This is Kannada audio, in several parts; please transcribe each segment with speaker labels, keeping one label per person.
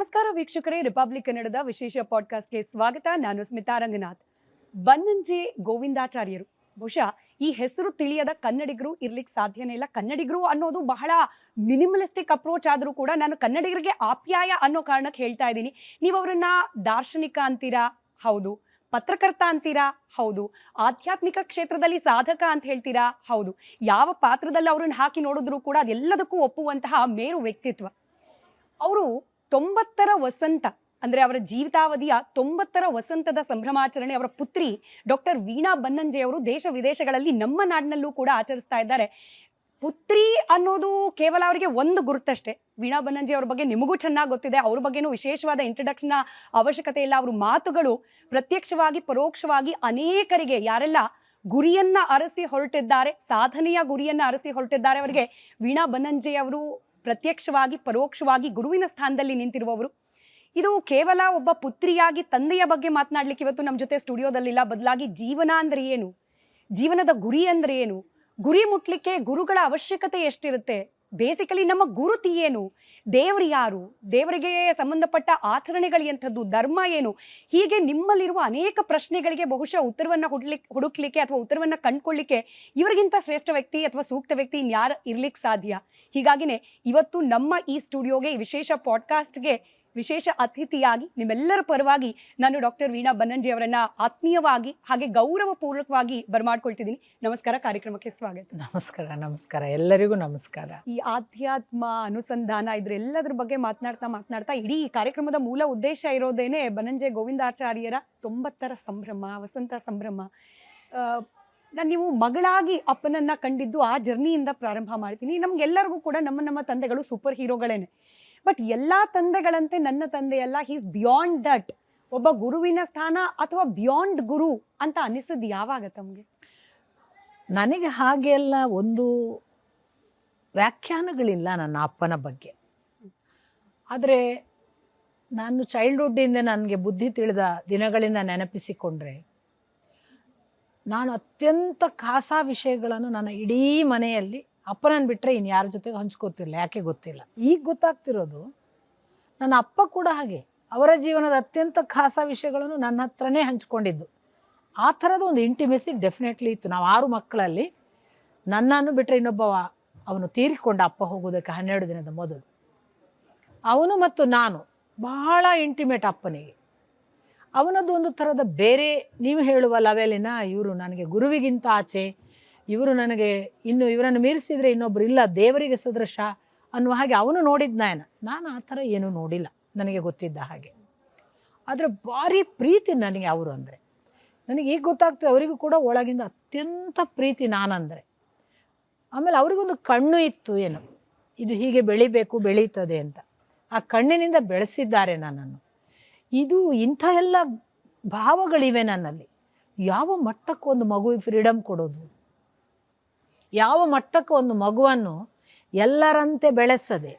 Speaker 1: ನಮಸ್ಕಾರ ವೀಕ್ಷಕರೇ, ರಿಪಬ್ಲಿಕ್ ಕನ್ನಡದ ವಿಶೇಷ ಪಾಡ್ಕಾಸ್ಟ್ಗೆ ಸ್ವಾಗತ. ನಾನು ಸ್ಮಿತಾ ರಂಗನಾಥ್. ಬನ್ನಂಜೆ ಗೋವಿಂದಾಚಾರ್ಯರು ಬಹುಶಃ ಈ ಹೆಸರು ತಿಳಿಯದ ಕನ್ನಡಿಗರು ಇರ್ಲಿಕ್ಕೆ ಸಾಧ್ಯನೇ ಇಲ್ಲ. ಕನ್ನಡಿಗರು ಅನ್ನೋದು ಬಹಳ ಮಿನಿಮಲಿಸ್ಟಿಕ್ ಅಪ್ರೋಚ್ ಆದರೂ ಕೂಡ ನಾನು ಕನ್ನಡಿಗರಿಗೆ ಆಪ್ಯಾಯ ಅನ್ನೋ ಕಾರಣಕ್ಕೆ ಹೇಳ್ತಾ ಇದ್ದೀನಿ. ನೀವು ಅವರನ್ನ ದಾರ್ಶನಿಕ ಅಂತೀರಾ, ಹೌದು. ಪತ್ರಕರ್ತ ಅಂತೀರಾ, ಹೌದು. ಆಧ್ಯಾತ್ಮಿಕ ಕ್ಷೇತ್ರದಲ್ಲಿ ಸಾಧಕ ಅಂತ ಹೇಳ್ತೀರಾ, ಹೌದು. ಯಾವ ಪಾತ್ರದಲ್ಲಿ ಅವ್ರನ್ನ ಹಾಕಿ ನೋಡಿದ್ರೂ ಕೂಡ ಅದೆಲ್ಲದಕ್ಕೂ ಒಪ್ಪುವಂತಹ ಮೇರು ವ್ಯಕ್ತಿತ್ವ. ಅವರು 90ರ ವಸಂತ ಅಂದರೆ ಅವರ ಜೀವಿತಾವಧಿಯ 90ರ ವಸಂತದ ಸಂಭ್ರಮಾಚರಣೆ ಅವರ ಪುತ್ರಿ ಡಾಕ್ಟರ್ ವೀಣಾ ಬನ್ನಂಜೆಯವರು ದೇಶ ವಿದೇಶಗಳಲ್ಲಿ ನಮ್ಮ ನಾಡಿನಲ್ಲೂ ಕೂಡ ಆಚರಿಸ್ತಾ ಇದ್ದಾರೆ. ಪುತ್ರಿ ಅನ್ನೋದು ಕೇವಲ ಅವರಿಗೆ ಒಂದು ಗುರುತಷ್ಟೇ. ವೀಣಾ ಬನ್ನಂಜೆ ಅವ್ರ ಬಗ್ಗೆ ನಿಮಗೂ ಚೆನ್ನಾಗಿ ಗೊತ್ತಿದೆ. ಅವ್ರ ಬಗ್ಗೆನೂ ವಿಶೇಷವಾದ ಇಂಟ್ರಡಕ್ಷನ್ನ ಅವಶ್ಯಕತೆ ಇಲ್ಲ. ಅವ್ರ ಮಾತುಗಳು ಪ್ರತ್ಯಕ್ಷವಾಗಿ ಪರೋಕ್ಷವಾಗಿ ಅನೇಕರಿಗೆ, ಯಾರೆಲ್ಲ ಗುರಿಯನ್ನ ಅರಸಿ ಹೊರಟಿದ್ದಾರೆ, ಸಾಧನೆಯ ಗುರಿಯನ್ನ ಅರಸಿ ಹೊರಟಿದ್ದಾರೆ, ಅವರಿಗೆ ವೀಣಾ ಬನ್ನಂಜೆಯವರು ಪ್ರತ್ಯಕ್ಷವಾಗಿ ಪರೋಕ್ಷವಾಗಿ ಗುರುವಿನ ಸ್ಥಾನದಲ್ಲಿ ನಿಂತಿರುವವರು. ಇದು ಕೇವಲ ಒಬ್ಬ ಪುತ್ರಿಯಾಗಿ ತಂದೆಯ ಬಗ್ಗೆ ಮಾತನಾಡ್ಲಿಕ್ಕೆ ಇವತ್ತು ನಮ್ಮ ಜೊತೆ ಸ್ಟುಡಿಯೋದಲ್ಲಿಲ್ಲ. ಬದಲಾಗಿ ಜೀವನ ಅಂದರೆ ಏನು, ಜೀವನದ ಗುರಿ ಅಂದರೆ ಏನು, ಗುರಿ ಮುಟ್ಲಿಕ್ಕೆ ಗುರುಗಳ ಅವಶ್ಯಕತೆ ಎಷ್ಟಿರುತ್ತೆ, ಬೇಸಿಕಲಿ ನಮ್ಮ ಗುರುತಿ ಏನು, ದೇವರು ಯಾರು, ದೇವರಿಗೆ ಸಂಬಂಧಪಟ್ಟ ಆಚರಣೆಗಳು ಎಂಥದ್ದು, ಧರ್ಮ ಏನು, ಹೀಗೆ ನಿಮ್ಮಲ್ಲಿರುವ ಅನೇಕ ಪ್ರಶ್ನೆಗಳಿಗೆ ಬಹುಶಃ ಉತ್ತರವನ್ನು ಹುಡುಕ್ಲಿಕ್ಕೆ ಅಥವಾ ಉತ್ತರವನ್ನು ಕಂಡುಕೊಳ್ಳಿಕ್ಕೆ ಇವರಿಗಿಂತ ಶ್ರೇಷ್ಠ ವ್ಯಕ್ತಿ ಅಥವಾ ಸೂಕ್ತ ವ್ಯಕ್ತಿ ಇನ್ಯಾರು ಇರ್ಲಿಕ್ಕೆ ಸಾಧ್ಯ. ಹೀಗಾಗಿನೇ ಇವತ್ತು ನಮ್ಮ ಈ ಸ್ಟುಡಿಯೋಗೆ, ಈ ವಿಶೇಷ ಪಾಡ್ಕಾಸ್ಟ್ಗೆ ವಿಶೇಷ ಅತಿಥಿಯಾಗಿ ನಿಮ್ಮೆಲ್ಲರ ಪರವಾಗಿ ನಾನು ಡಾಕ್ಟರ್ ವೀಣಾ ಬನ್ನಂಜೆ ಅವರನ್ನ ಆತ್ಮೀಯವಾಗಿ ಹಾಗೆ ಗೌರವಪೂರ್ವಕವಾಗಿ ಬರಮಾಡ್ಕೊಳ್ತಿದ್ದೀನಿ. ನಮಸ್ಕಾರ, ಕಾರ್ಯಕ್ರಮಕ್ಕೆ ಸ್ವಾಗತ.
Speaker 2: ನಮಸ್ಕಾರ. ನಮಸ್ಕಾರ, ಎಲ್ಲರಿಗೂ ನಮಸ್ಕಾರ.
Speaker 1: ಈ ಆಧ್ಯಾತ್ಮ ಅನುಸಂಧಾನ ಇದ್ರೆಲ್ಲದ್ರ ಬಗ್ಗೆ ಮಾತನಾಡ್ತಾ ಇಡೀ ಕಾರ್ಯಕ್ರಮದ ಮೂಲ ಉದ್ದೇಶ ಇರೋದೇನೆ ಬನ್ನಂಜೆ ಗೋವಿಂದಾಚಾರ್ಯರ 90ರ ಸಂಭ್ರಮ, ವಸಂತ ಸಂಭ್ರಮ. ನೀವು ಮಗಳಾಗಿ ಅಪ್ಪನನ್ನ ಕಂಡಿದ್ದು ಆ ಜರ್ನಿಯಿಂದ ಪ್ರಾರಂಭ ಮಾಡ್ತೀನಿ. ನಮ್ಗೆಲ್ಲರಿಗೂ ಕೂಡ ನಮ್ಮ ತಂದೆಗಳು ಸೂಪರ್ ಹೀರೋಗಳೇನೆ. ಬಟ್ ಎಲ್ಲ ತಂದೆಗಳಂತೆ ನನ್ನ ತಂದೆಯಲ್ಲ. He's beyond that. ಒಬ್ಬ ಗುರುವಿನ ಸ್ಥಾನ ಅಥವಾ ಬಿಯಾಂಡ್ ಗುರು ಅಂತ ಅನಿಸಿದ್ದು ಯಾವಾಗ ತಮಗೆ?
Speaker 2: ನನಗೆ ಹಾಗೆಲ್ಲ ಒಂದು ವ್ಯಾಖ್ಯಾನಗಳಿಲ್ಲ ನನ್ನ ಅಪ್ಪನ ಬಗ್ಗೆ. ಆದರೆ ನಾನು ಚೈಲ್ಡ್ಹುಡ್ಡಿಂದ ನನಗೆ ಬುದ್ಧಿ ತಿಳಿದ ದಿನಗಳಿಂದ ನೆನಪಿಸಿಕೊಂಡ್ರೆ, ನಾನು ಅತ್ಯಂತ ಖಾಸಾ ವಿಷಯಗಳನ್ನು ನನ್ನ ಇಡೀ ಮನೆಯಲ್ಲಿ ಅಪ್ಪನನ್ನು ಬಿಟ್ಟರೆ ಇನ್ಯಾರ ಜೊತೆಗೆ ಹಂಚ್ಕೋತಿಲ್ಲ. ಯಾಕೆ ಗೊತ್ತಿಲ್ಲ. ಈಗ ಗೊತ್ತಾಗ್ತಿರೋದು, ನನ್ನ ಅಪ್ಪ ಕೂಡ ಹಾಗೆ ಅವರ ಜೀವನದ ಅತ್ಯಂತ ಖಾಸಾ ವಿಷಯಗಳನ್ನು ನನ್ನ ಹತ್ರನೇ ಹಂಚ್ಕೊಂಡಿದ್ದು. ಆ ಥರದ ಒಂದು ಇಂಟಿಮೆಸಿ ಡೆಫಿನೆಟ್ಲಿ ಇತ್ತು. ನಾವು 6 ಮಕ್ಕಳಲ್ಲಿ ನನ್ನನ್ನು ಬಿಟ್ಟರೆ ಅವನು ತೀರಿಕೊಂಡ ಅಪ್ಪ ಹೋಗೋದಕ್ಕೆ 12 ದಿನದ ಮೊದಲು. ಅವನು ಮತ್ತು ನಾನು ಬಹಳ ಇಂಟಿಮೇಟ್ ಅಪ್ಪನಿಗೆ. ಅವನದ್ದು ಒಂದು ಥರದ ಬೇರೆ, ನೀವು ಹೇಳುವ ಲೆವೆಲಿನ ಇವರು ನನಗೆ ಗುರುವಿಗಿಂತ ಆಚೆ, ಇವರು ನನಗೆ ಇನ್ನು ಇವರನ್ನು ಮೀರಿಸಿದರೆ ಇನ್ನೊಬ್ರು ಇಲ್ಲ, ದೇವರಿಗೆ ಸದೃಶ ಅನ್ನುವ ಹಾಗೆ ಅವನು ನೋಡಿದ್ದ. ನಾನು ಆ ಥರ ಏನೂ ನೋಡಿಲ್ಲ ನನಗೆ ಗೊತ್ತಿದ್ದ ಹಾಗೆ. ಆದರೆ ಭಾರಿ ಪ್ರೀತಿ ನನಗೆ ಅವರು ಅಂದರೆ. ನನಗೆ ಈಗ ಗೊತ್ತಾಗ್ತದೆ, ಅವರಿಗೂ ಕೂಡ ಒಳಗಿಂದ ಅತ್ಯಂತ ಪ್ರೀತಿ ನಾನಂದರೆ. ಆಮೇಲೆ ಅವರಿಗೊಂದು ಕಣ್ಣು ಇತ್ತು, ಏನು ಇದು ಹೀಗೆ ಬೆಳಿಬೇಕು, ಬೆಳೀತದೆ ಅಂತ. ಆ ಕಣ್ಣಿನಿಂದ ಬೆಳೆಸಿದ್ದಾರೆ ನನ್ನನ್ನು. ಇದು ಇಂಥ ಎಲ್ಲ ಭಾವಗಳಿವೆ ನನ್ನಲ್ಲಿ. ಯಾವ ಮಟ್ಟಕ್ಕೆ ಒಂದು ಮಗುವಿಗೆ ಫ್ರೀಡಮ್ ಕೊಡೋದು, ಯಾವ ಮಟ್ಟಕ್ಕೆ ಒಂದು ಮಗುವನ್ನು ಎಲ್ಲರಂತೆ ಬೆಳೆಸದೆ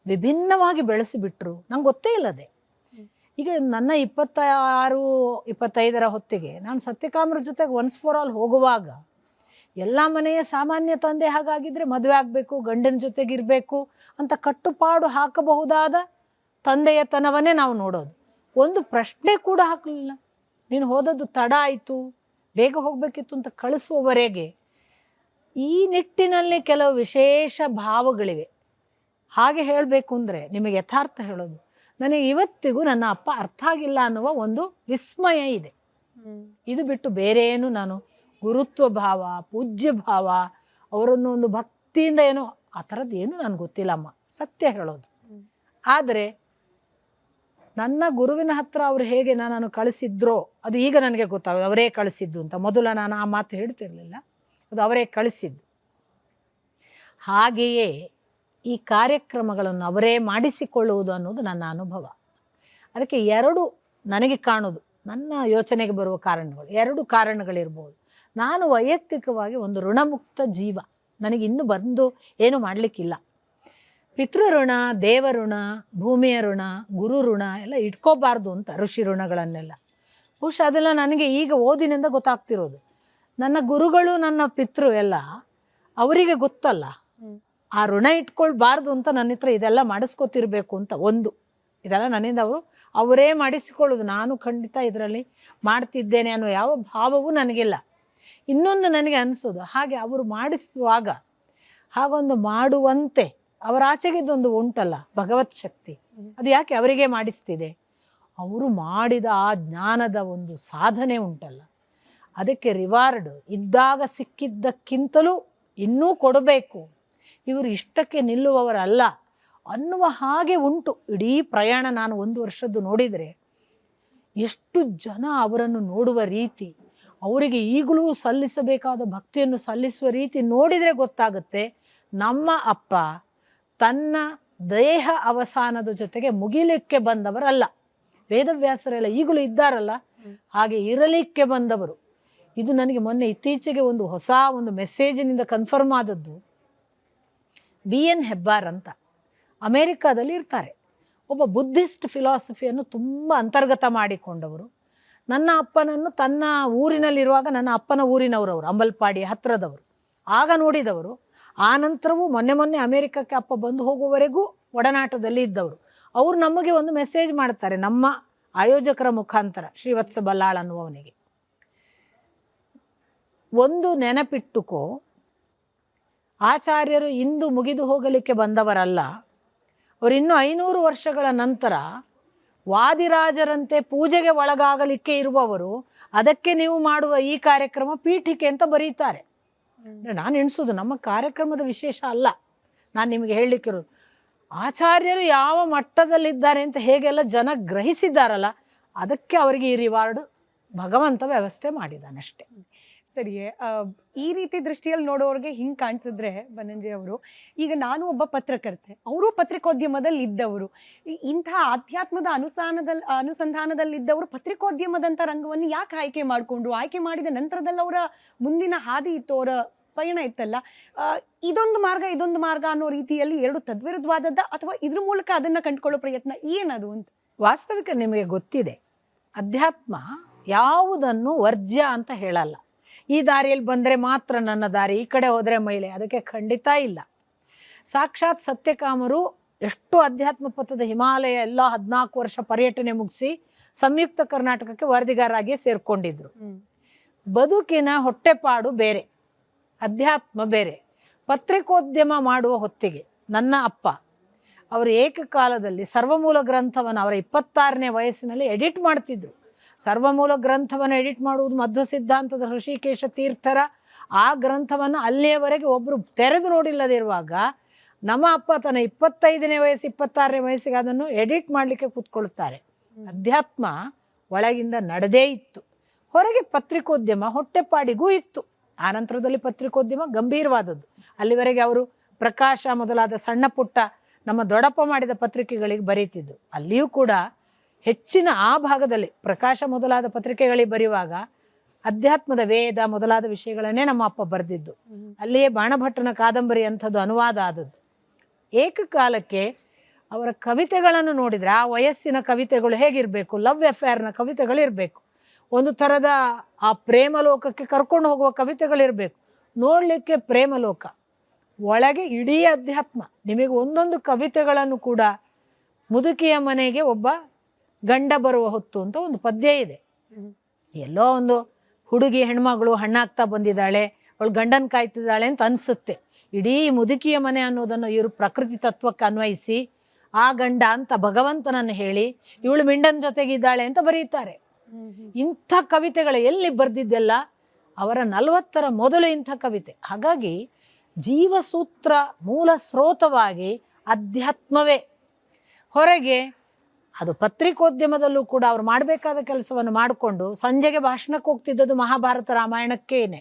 Speaker 2: ವಿಭಿನ್ನವಾಗಿ ಬೆಳೆಸಿಬಿಟ್ರು ನಂಗೆ ಗೊತ್ತೇ ಇಲ್ಲದೆ. ಈಗ ನನ್ನ 26-25ರ ಹೊತ್ತಿಗೆ ನಾನು ಸತ್ಯಕಾಮರ ಜೊತೆಗೆ ಒನ್ಸ್ ಫಾರ್ ಆಲ್ ಹೋಗುವಾಗ, ಎಲ್ಲ ಮನೆಯ ಸಾಮಾನ್ಯ ತಂದೆ ಹಾಗಾಗಿದ್ದರೆ ಮದುವೆ ಆಗಬೇಕು, ಗಂಡನ ಜೊತೆಗಿರಬೇಕು ಅಂತ ಕಟ್ಟುಪಾಡು ಹಾಕಬಹುದಾದ ತಂದೆಯತನವನ್ನೇ ನಾವು ನೋಡೋದು. ಒಂದು ಪ್ರಶ್ನೆ ಕೂಡ ಹಾಕಲಿಲ್ಲ. ನೀನು ಹೋದದ್ದು ತಡ ಆಯಿತು, ಬೇಗ ಹೋಗಬೇಕಿತ್ತು ಅಂತ ಕಳಿಸುವವರೆಗೆ ಈ ನಿಟ್ಟಿನಲ್ಲಿ ಕೆಲವು ವಿಶೇಷ ಭಾವಗಳಿವೆ. ಹಾಗೆ ಹೇಳಬೇಕು ಅಂದರೆ, ನಿಮಗೆ ಯಥಾರ್ಥ ಹೇಳೋದು, ನನಗೆ ಇವತ್ತಿಗೂ ನನ್ನ ಅಪ್ಪ ಅರ್ಥ ಆಗಿಲ್ಲ ಅನ್ನುವ ಒಂದು ವಿಸ್ಮಯ ಇದೆ. ಇದು ಬಿಟ್ಟು ಬೇರೆ ಏನು, ನಾನು ಗುರುತ್ವ ಭಾವ, ಪೂಜ್ಯ ಭಾವ, ಅವರನ್ನು ಒಂದು ಭಕ್ತಿಯಿಂದ ಏನೋ ಆ ಥರದ್ದು ಏನು ನನಗೆ ಗೊತ್ತಿಲ್ಲಮ್ಮ, ಸತ್ಯ ಹೇಳೋದು. ಆದರೆ ನನ್ನ ಗುರುವಿನ ಹತ್ರ ಅವರು ಹೇಗೆ ನನ್ನನ್ನು ಕಳಿಸಿದ್ರೋ ಅದು ಈಗ ನನಗೆ ಗೊತ್ತಾಗೋದು. ಅವರೇ ಕಳಿಸಿದ್ದು ಅಂತ. ಮೊದಲು ನಾನು ಆ ಮಾತು ಹೇಳ್ತಿರಲಿಲ್ಲ, ಅದು ಅವರೇ ಕಳಿಸಿದ್ದು. ಹಾಗೆಯೇ ಈ ಕಾರ್ಯಕ್ರಮಗಳನ್ನು ಅವರೇ ಮಾಡಿಸಿಕೊಳ್ಳುವುದು ಅನ್ನೋದು ನನ್ನ ಅನುಭವ. ಅದಕ್ಕೆ 2 ನನಗೆ ಕಾಣೋದು, ನನ್ನ ಯೋಚನೆಗೆ ಬರುವ ಕಾರಣಗಳು 2 ಕಾರಣಗಳಿರ್ಬೋದು. ನಾನು ವೈಯಕ್ತಿಕವಾಗಿ ಒಂದು ಋಣಮುಕ್ತ ಜೀವ. ನನಗಿನ್ನೂ ಬಂದು ಏನು ಮಾಡಲಿಕ್ಕಿಲ್ಲ. ಪಿತೃಋಣ, ದೇವಋಣ, ಭೂಮಿಯ ಋಣ, ಗುರು ಋಣ ಎಲ್ಲ ಇಟ್ಕೋಬಾರ್ದು ಅಂತ, ಋಷಿ ಋಣಗಳನ್ನೆಲ್ಲ. ಬಹುಶಃ ಅದೆಲ್ಲ ನನಗೆ ಈಗ ಓದಿನಿಂದ ಗೊತ್ತಾಗ್ತಿರೋದು. ನನ್ನ ಗುರುಗಳು, ನನ್ನ ಪಿತೃ ಎಲ್ಲ ಅವರಿಗೆ ಗೊತ್ತಲ್ಲ, ಆ ಋಣ ಇಟ್ಕೊಳ್ಬಾರ್ದು ಅಂತ ನನ್ನ ಹತ್ರ ಇದೆಲ್ಲ ಮಾಡಿಸ್ಕೊತಿರ್ಬೇಕು ಅಂತ. ಒಂದು ಇದೆಲ್ಲ ನನ್ನಿಂದ ಅವರೇ ಮಾಡಿಸಿಕೊಳ್ಳೋದು. ನಾನು ಖಂಡಿತ ಇದರಲ್ಲಿ ಮಾಡ್ತಿದ್ದೇನೆ ಅನ್ನೋ ಯಾವ ಭಾವವೂ ನನಗಿಲ್ಲ. ಇನ್ನೊಂದು ನನಗೆ ಅನಿಸೋದು, ಹಾಗೆ ಅವರು ಮಾಡಿಸುವಾಗ ಹಾಗೊಂದು ಮಾಡುವಂತೆ ಅವರ ಆಚೆಗಿದ್ದೊಂದು ಉಂಟಲ್ಲ ಭಗವತ್ ಶಕ್ತಿ, ಅದು ಯಾಕೆ ಅವರಿಗೆ ಮಾಡಿಸ್ತಿದೆ? ಅವರು ಮಾಡಿದ ಆ ಜ್ಞಾನದ ಒಂದು ಸಾಧನೆ ಉಂಟಲ್ಲ, ಅದಕ್ಕೆ ರಿವಾರ್ಡ್ ಇದ್ದಾಗ ಸಿಕ್ಕಿದ್ದಕ್ಕಿಂತಲೂ ಇನ್ನೂ ಕೊಡಬೇಕು, ಇವರು ಇಷ್ಟಕ್ಕೆ ನಿಲ್ಲುವವರಲ್ಲ ಅನ್ನುವ ಹಾಗೆ ಉಂಟು ಇಡೀ ಪ್ರಯಾಣ. ನಾನು 1 ವರ್ಷದ್ದು ನೋಡಿದರೆ ಎಷ್ಟು ಜನ ಅವರನ್ನು ನೋಡುವ ರೀತಿ, ಅವರಿಗೆ ಈಗಲೂ ಸಲ್ಲಿಸಬೇಕಾದ ಭಕ್ತಿಯನ್ನು ಸಲ್ಲಿಸುವ ರೀತಿ ನೋಡಿದರೆ ಗೊತ್ತಾಗುತ್ತೆ ನಮ್ಮ ಅಪ್ಪ ತನ್ನ ದೇಹ ಅವಸಾನದ ಜೊತೆಗೆ ಮುಗಿಲಿಕ್ಕೆ ಬಂದವರಲ್ಲ. ವೇದವ್ಯಾಸರೆಲ್ಲ ಈಗಲೂ ಇದ್ದಾರಲ್ಲ, ಹಾಗೆ ಇರಲಿಕ್ಕೆ ಬಂದವರು. ಇದು ನನಗೆ ಮೊನ್ನೆ ಇತ್ತೀಚೆಗೆ ಹೊಸ ಮೆಸೇಜಿನಿಂದ ಕನ್ಫರ್ಮ್ ಆದದ್ದು. BN ಹೆಬ್ಬಾರ್ ಅಂತ ಅಮೇರಿಕಾದಲ್ಲಿ ಇರ್ತಾರೆ. ಒಬ್ಬ ಬುದ್ಧಿಸ್ಟ್ ಫಿಲಾಸಫಿಯನ್ನು ತುಂಬ ಅಂತರ್ಗತ ಮಾಡಿಕೊಂಡವರು. ನನ್ನ ಅಪ್ಪನನ್ನು ತನ್ನ ಊರಿನಲ್ಲಿರುವಾಗ ನನ್ನ ಅಪ್ಪನ ಊರಿನವರವರು, ಅಂಬಲ್ಪಾಡಿ ಹತ್ತಿರದವರು, ಆಗ ನೋಡಿದವರು. ಆ ನಂತರವೂ ಮೊನ್ನೆ ಅಮೇರಿಕಕ್ಕೆ ಅಪ್ಪ ಬಂದು ಹೋಗುವವರೆಗೂ ಒಡನಾಟದಲ್ಲಿ ಇದ್ದವರು. ಅವರು ನಮಗೆ ಒಂದು ಮೆಸೇಜ್ ಮಾಡ್ತಾರೆ ನಮ್ಮ ಆಯೋಜಕರ ಮುಖಾಂತರ, ಶ್ರೀವತ್ಸ ಬಲ್ಲಾಳ್ ಅನ್ನುವವನಿಗೆ. ಒಂದು ನೆನಪಿಟ್ಟುಕೋ, ಆಚಾರ್ಯರು ಇಂದು ಮುಗಿದು ಹೋಗಲಿಕ್ಕೆ ಬಂದವರಲ್ಲ, ಅವರಿನ್ನೂ 500 ವರ್ಷಗಳ ನಂತರ ವಾದಿರಾಜರಂತೆ ಪೂಜೆಗೆ ಒಳಗಾಗಲಿಕ್ಕೆ ಇರುವವರು. ಅದಕ್ಕೆ ನೀವು ಮಾಡುವ ಈ ಕಾರ್ಯಕ್ರಮ ಪೀಠಿಕೆ ಅಂತ ಬರೀತಾರೆ. ನಾನು ಎಣಿಸೋದು ನಮ್ಮ ಕಾರ್ಯಕ್ರಮದ ವಿಶೇಷ ಅಲ್ಲ, ನಾನು ನಿಮಗೆ ಹೇಳಲಿಕ್ಕಿರೋದು ಆಚಾರ್ಯರು ಯಾವ ಮಟ್ಟದಲ್ಲಿದ್ದಾರೆ ಅಂತ ಹೇಗೆಲ್ಲ ಜನ ಗ್ರಹಿಸಿದ್ದಾರಲ್ಲ, ಅದಕ್ಕೆ ಅವರಿಗೆ ಈ ರಿವಾರ್ಡ್ ಭಗವಂತ ವ್ಯವಸ್ಥೆ ಮಾಡಿದ್ದಾನಷ್ಟೇ.
Speaker 1: ಸರಿಯೇ. ಈ ರೀತಿ ದೃಷ್ಟಿಯಲ್ಲಿ ನೋಡೋರಿಗೆ ಹಿಂಗೆ ಕಾಣಿಸಿದ್ರೆ ಬನ್ನಂಜೆ ಅವರು, ಈಗ ನಾನು ಒಬ್ಬ ಪತ್ರಕರ್ತೆ, ಅವರು ಪತ್ರಿಕೋದ್ಯಮದಲ್ಲಿ ಇದ್ದವರು, ಇಂಥ ಆಧ್ಯಾತ್ಮದ ಅನುಸಂಧಾನದಲ್ಲಿದ್ದವರು ಪತ್ರಿಕೋದ್ಯಮದಂಥ ರಂಗವನ್ನು ಯಾಕೆ ಆಯ್ಕೆ ಮಾಡಿಕೊಂಡ್ರು? ಆಯ್ಕೆ ಮಾಡಿದ ನಂತರದಲ್ಲಿ ಅವರ ಮುಂದಿನ ಹಾದಿ ಇತ್ತು, ಅವರ ಪಯಣ ಇತ್ತಲ್ಲ. ಇದೊಂದು ಮಾರ್ಗ ಅನ್ನೋ ರೀತಿಯಲ್ಲಿ ಎರಡು ತದ್ವಿರುದ್ಧವಾದದ್ದ, ಅಥವಾ ಇದ್ರ ಮೂಲಕ ಅದನ್ನು ಕಂಡುಕೊಳ್ಳೋ ಪ್ರಯತ್ನ ಏನದು ಅಂತ?
Speaker 2: ವಾಸ್ತವಿಕ ನಿಮಗೆ ಗೊತ್ತಿದೆ, ಅಧ್ಯಾತ್ಮ ಯಾವುದನ್ನು ವರ್ಜ್ಯ ಅಂತ ಹೇಳಲ್ಲ. ಈ ದಾರಿಯಲ್ಲಿ ಬಂದರೆ ಮಾತ್ರ ನನ್ನ ದಾರಿ, ಈ ಕಡೆ ಹೋದರೆ ಮೈಲೆ, ಅದಕ್ಕೆ ಖಂಡಿತ ಇಲ್ಲ. ಸಾಕ್ಷಾತ್ ಸತ್ಯಕಾಮರು ಎಷ್ಟು ಅಧ್ಯಾತ್ಮ ಪಥದ ಹಿಮಾಲಯ ಎಲ್ಲ 14 ವರ್ಷ ಪರ್ಯಟನೆ ಮುಗಿಸಿ ಸಂಯುಕ್ತ ಕರ್ನಾಟಕಕ್ಕೆ ವರದಿಗಾರರಾಗಿ ಸೇರ್ಕೊಂಡಿದ್ರು. ಬದುಕಿನ ಹೊಟ್ಟೆಪಾಡು ಬೇರೆ, ಅಧ್ಯಾತ್ಮ ಬೇರೆ. ಪತ್ರಿಕೋದ್ಯಮ ಮಾಡುವ ಹೊತ್ತಿಗೆ ನನ್ನ ಅಪ್ಪ ಅವರು ಏಕಕಾಲದಲ್ಲಿ ಸರ್ವಮೂಲ ಗ್ರಂಥವನ್ನು ಅವರ 26ನೇ ವಯಸ್ಸಿನಲ್ಲಿ ಎಡಿಟ್ ಮಾಡ್ತಿದ್ರು. ಸರ್ವಮೂಲ ಗ್ರಂಥವನ್ನು ಎಡಿಟ್ ಮಾಡುವುದು ಮಧ್ವ ಸಿದ್ಧಾಂತದ ಋಷಿಕೇಶ ತೀರ್ಥರ ಆ ಗ್ರಂಥವನ್ನು ಅಲ್ಲಿಯವರೆಗೆ ಒಬ್ಬರು ತೆರೆದು ನೋಡಿಲ್ಲದಿರುವಾಗ ನಮ್ಮ ಅಪ್ಪ ತನ್ನ 25ನೇ ವಯಸ್ಸು 26ನೇ ವಯಸ್ಸಿಗೆ ಅದನ್ನು ಎಡಿಟ್ ಮಾಡಲಿಕ್ಕೆ ಕೂತ್ಕೊಳ್ತಾರೆ. ಅಧ್ಯಾತ್ಮ ಒಳಗಿಂದ ನಡೆದೇ ಇತ್ತು, ಹೊರಗೆ ಪತ್ರಿಕೋದ್ಯಮ ಹೊಟ್ಟೆಪಾಡಿಗೂ ಇತ್ತು. ಆ ನಂತರದಲ್ಲಿ ಪತ್ರಿಕೋದ್ಯಮ ಗಂಭೀರವಾದದ್ದು. ಅಲ್ಲಿವರೆಗೆ ಅವರು ಪ್ರಕಾಶ ಮೊದಲಾದ ಸಣ್ಣ ಪುಟ್ಟ ನಮ್ಮ ದೊಡ್ಡಪ್ಪ ಮಾಡಿದ ಪತ್ರಿಕೆಗಳಿಗೆ ಬರೀತಿದ್ರು. ಅಲ್ಲಿಯೂ ಕೂಡ ಹೆಚ್ಚಿನ ಆ ಭಾಗದಲ್ಲಿ ಪ್ರಕಾಶ ಮೊದಲಾದ ಪತ್ರಿಕೆಗಳಿಗೆ ಬರೆಯುವಾಗ ಅಧ್ಯಾತ್ಮದ ವೇದ ಮೊದಲಾದ ವಿಷಯಗಳನ್ನೇ ನಮ್ಮ ಅಪ್ಪ ಬರೆದಿದ್ದು. ಅಲ್ಲಿಯೇ ಬಾಣಭಟ್ಟನ ಕಾದಂಬರಿ ಅಂಥದ್ದು ಅನುವಾದ ಆದದ್ದು. ಏಕಕಾಲಕ್ಕೆ ಅವರ ಕವಿತೆಗಳನ್ನು ನೋಡಿದರೆ ಆ ವಯಸ್ಸಿನ ಕವಿತೆಗಳು ಹೇಗಿರಬೇಕು, ಲವ್ ಅಫೇರ್ನ ಕವಿತೆಗಳಿರಬೇಕು, ಒಂದು ಥರದ ಆ ಪ್ರೇಮಲೋಕಕ್ಕೆ ಕರ್ಕೊಂಡು ಹೋಗುವ ಕವಿತೆಗಳಿರಬೇಕು. ನೋಡಲಿಕ್ಕೆ ಪ್ರೇಮಲೋಕ, ಒಳಗೆ ಇಡೀ ಅಧ್ಯಾತ್ಮ. ನಿಮಗೆ ಒಂದೊಂದು ಕವಿತೆಗಳನ್ನು ಕೂಡ ಮುದುಕಿಯ ಮನೆಗೆ ಒಬ್ಬ ಗಂಡ ಬರುವ ಹೊತ್ತು ಅಂತ ಒಂದು ಪದ್ಯ ಇದೆ. ಎಲ್ಲೋ ಒಂದು ಹುಡುಗಿ ಹೆಣ್ಮಗಳು ಹಣ್ಣಾಗ್ತಾ ಬಂದಿದ್ದಾಳೆ, ಅವಳು ಗಂಡನ ಕಾಯ್ತಿದ್ದಾಳೆ ಅಂತ ಅನಿಸುತ್ತೆ. ಇಡೀ ಮುದುಕಿಯ ಮನೆ ಅನ್ನೋದನ್ನು ಇವರು ಪ್ರಕೃತಿ ತತ್ವಕ್ಕೆ ಅನ್ವಯಿಸಿ ಆ ಗಂಡ ಅಂತ ಭಗವಂತನನ್ನು ಹೇಳಿ ಇವಳು ಮಿಂಡನ ಜೊತೆಗಿದ್ದಾಳೆ ಅಂತ ಬರೀತಾರೆ. ಇಂಥ ಕವಿತೆಗಳು ಎಲ್ಲಿ ಬರೆದಿದ್ದೆಲ್ಲ ಅವರ 40ರ ಮೊದಲು ಇಂಥ ಕವಿತೆ. ಹಾಗಾಗಿ ಜೀವಸೂತ್ರ ಮೂಲ ಸ್ರೋತವಾಗಿ ಅಧ್ಯಾತ್ಮವೇ. ಹೊರಗೆ ಅದು ಪತ್ರಿಕೋದ್ಯಮದಲ್ಲೂ ಕೂಡ ಅವ್ರು ಮಾಡಬೇಕಾದ ಕೆಲಸವನ್ನು ಮಾಡಿಕೊಂಡು ಸಂಜೆಗೆ ಭಾಷಣಕ್ಕೆ ಹೋಗ್ತಿದ್ದದ್ದು ಮಹಾಭಾರತ ರಾಮಾಯಣಕ್ಕೇನೆ.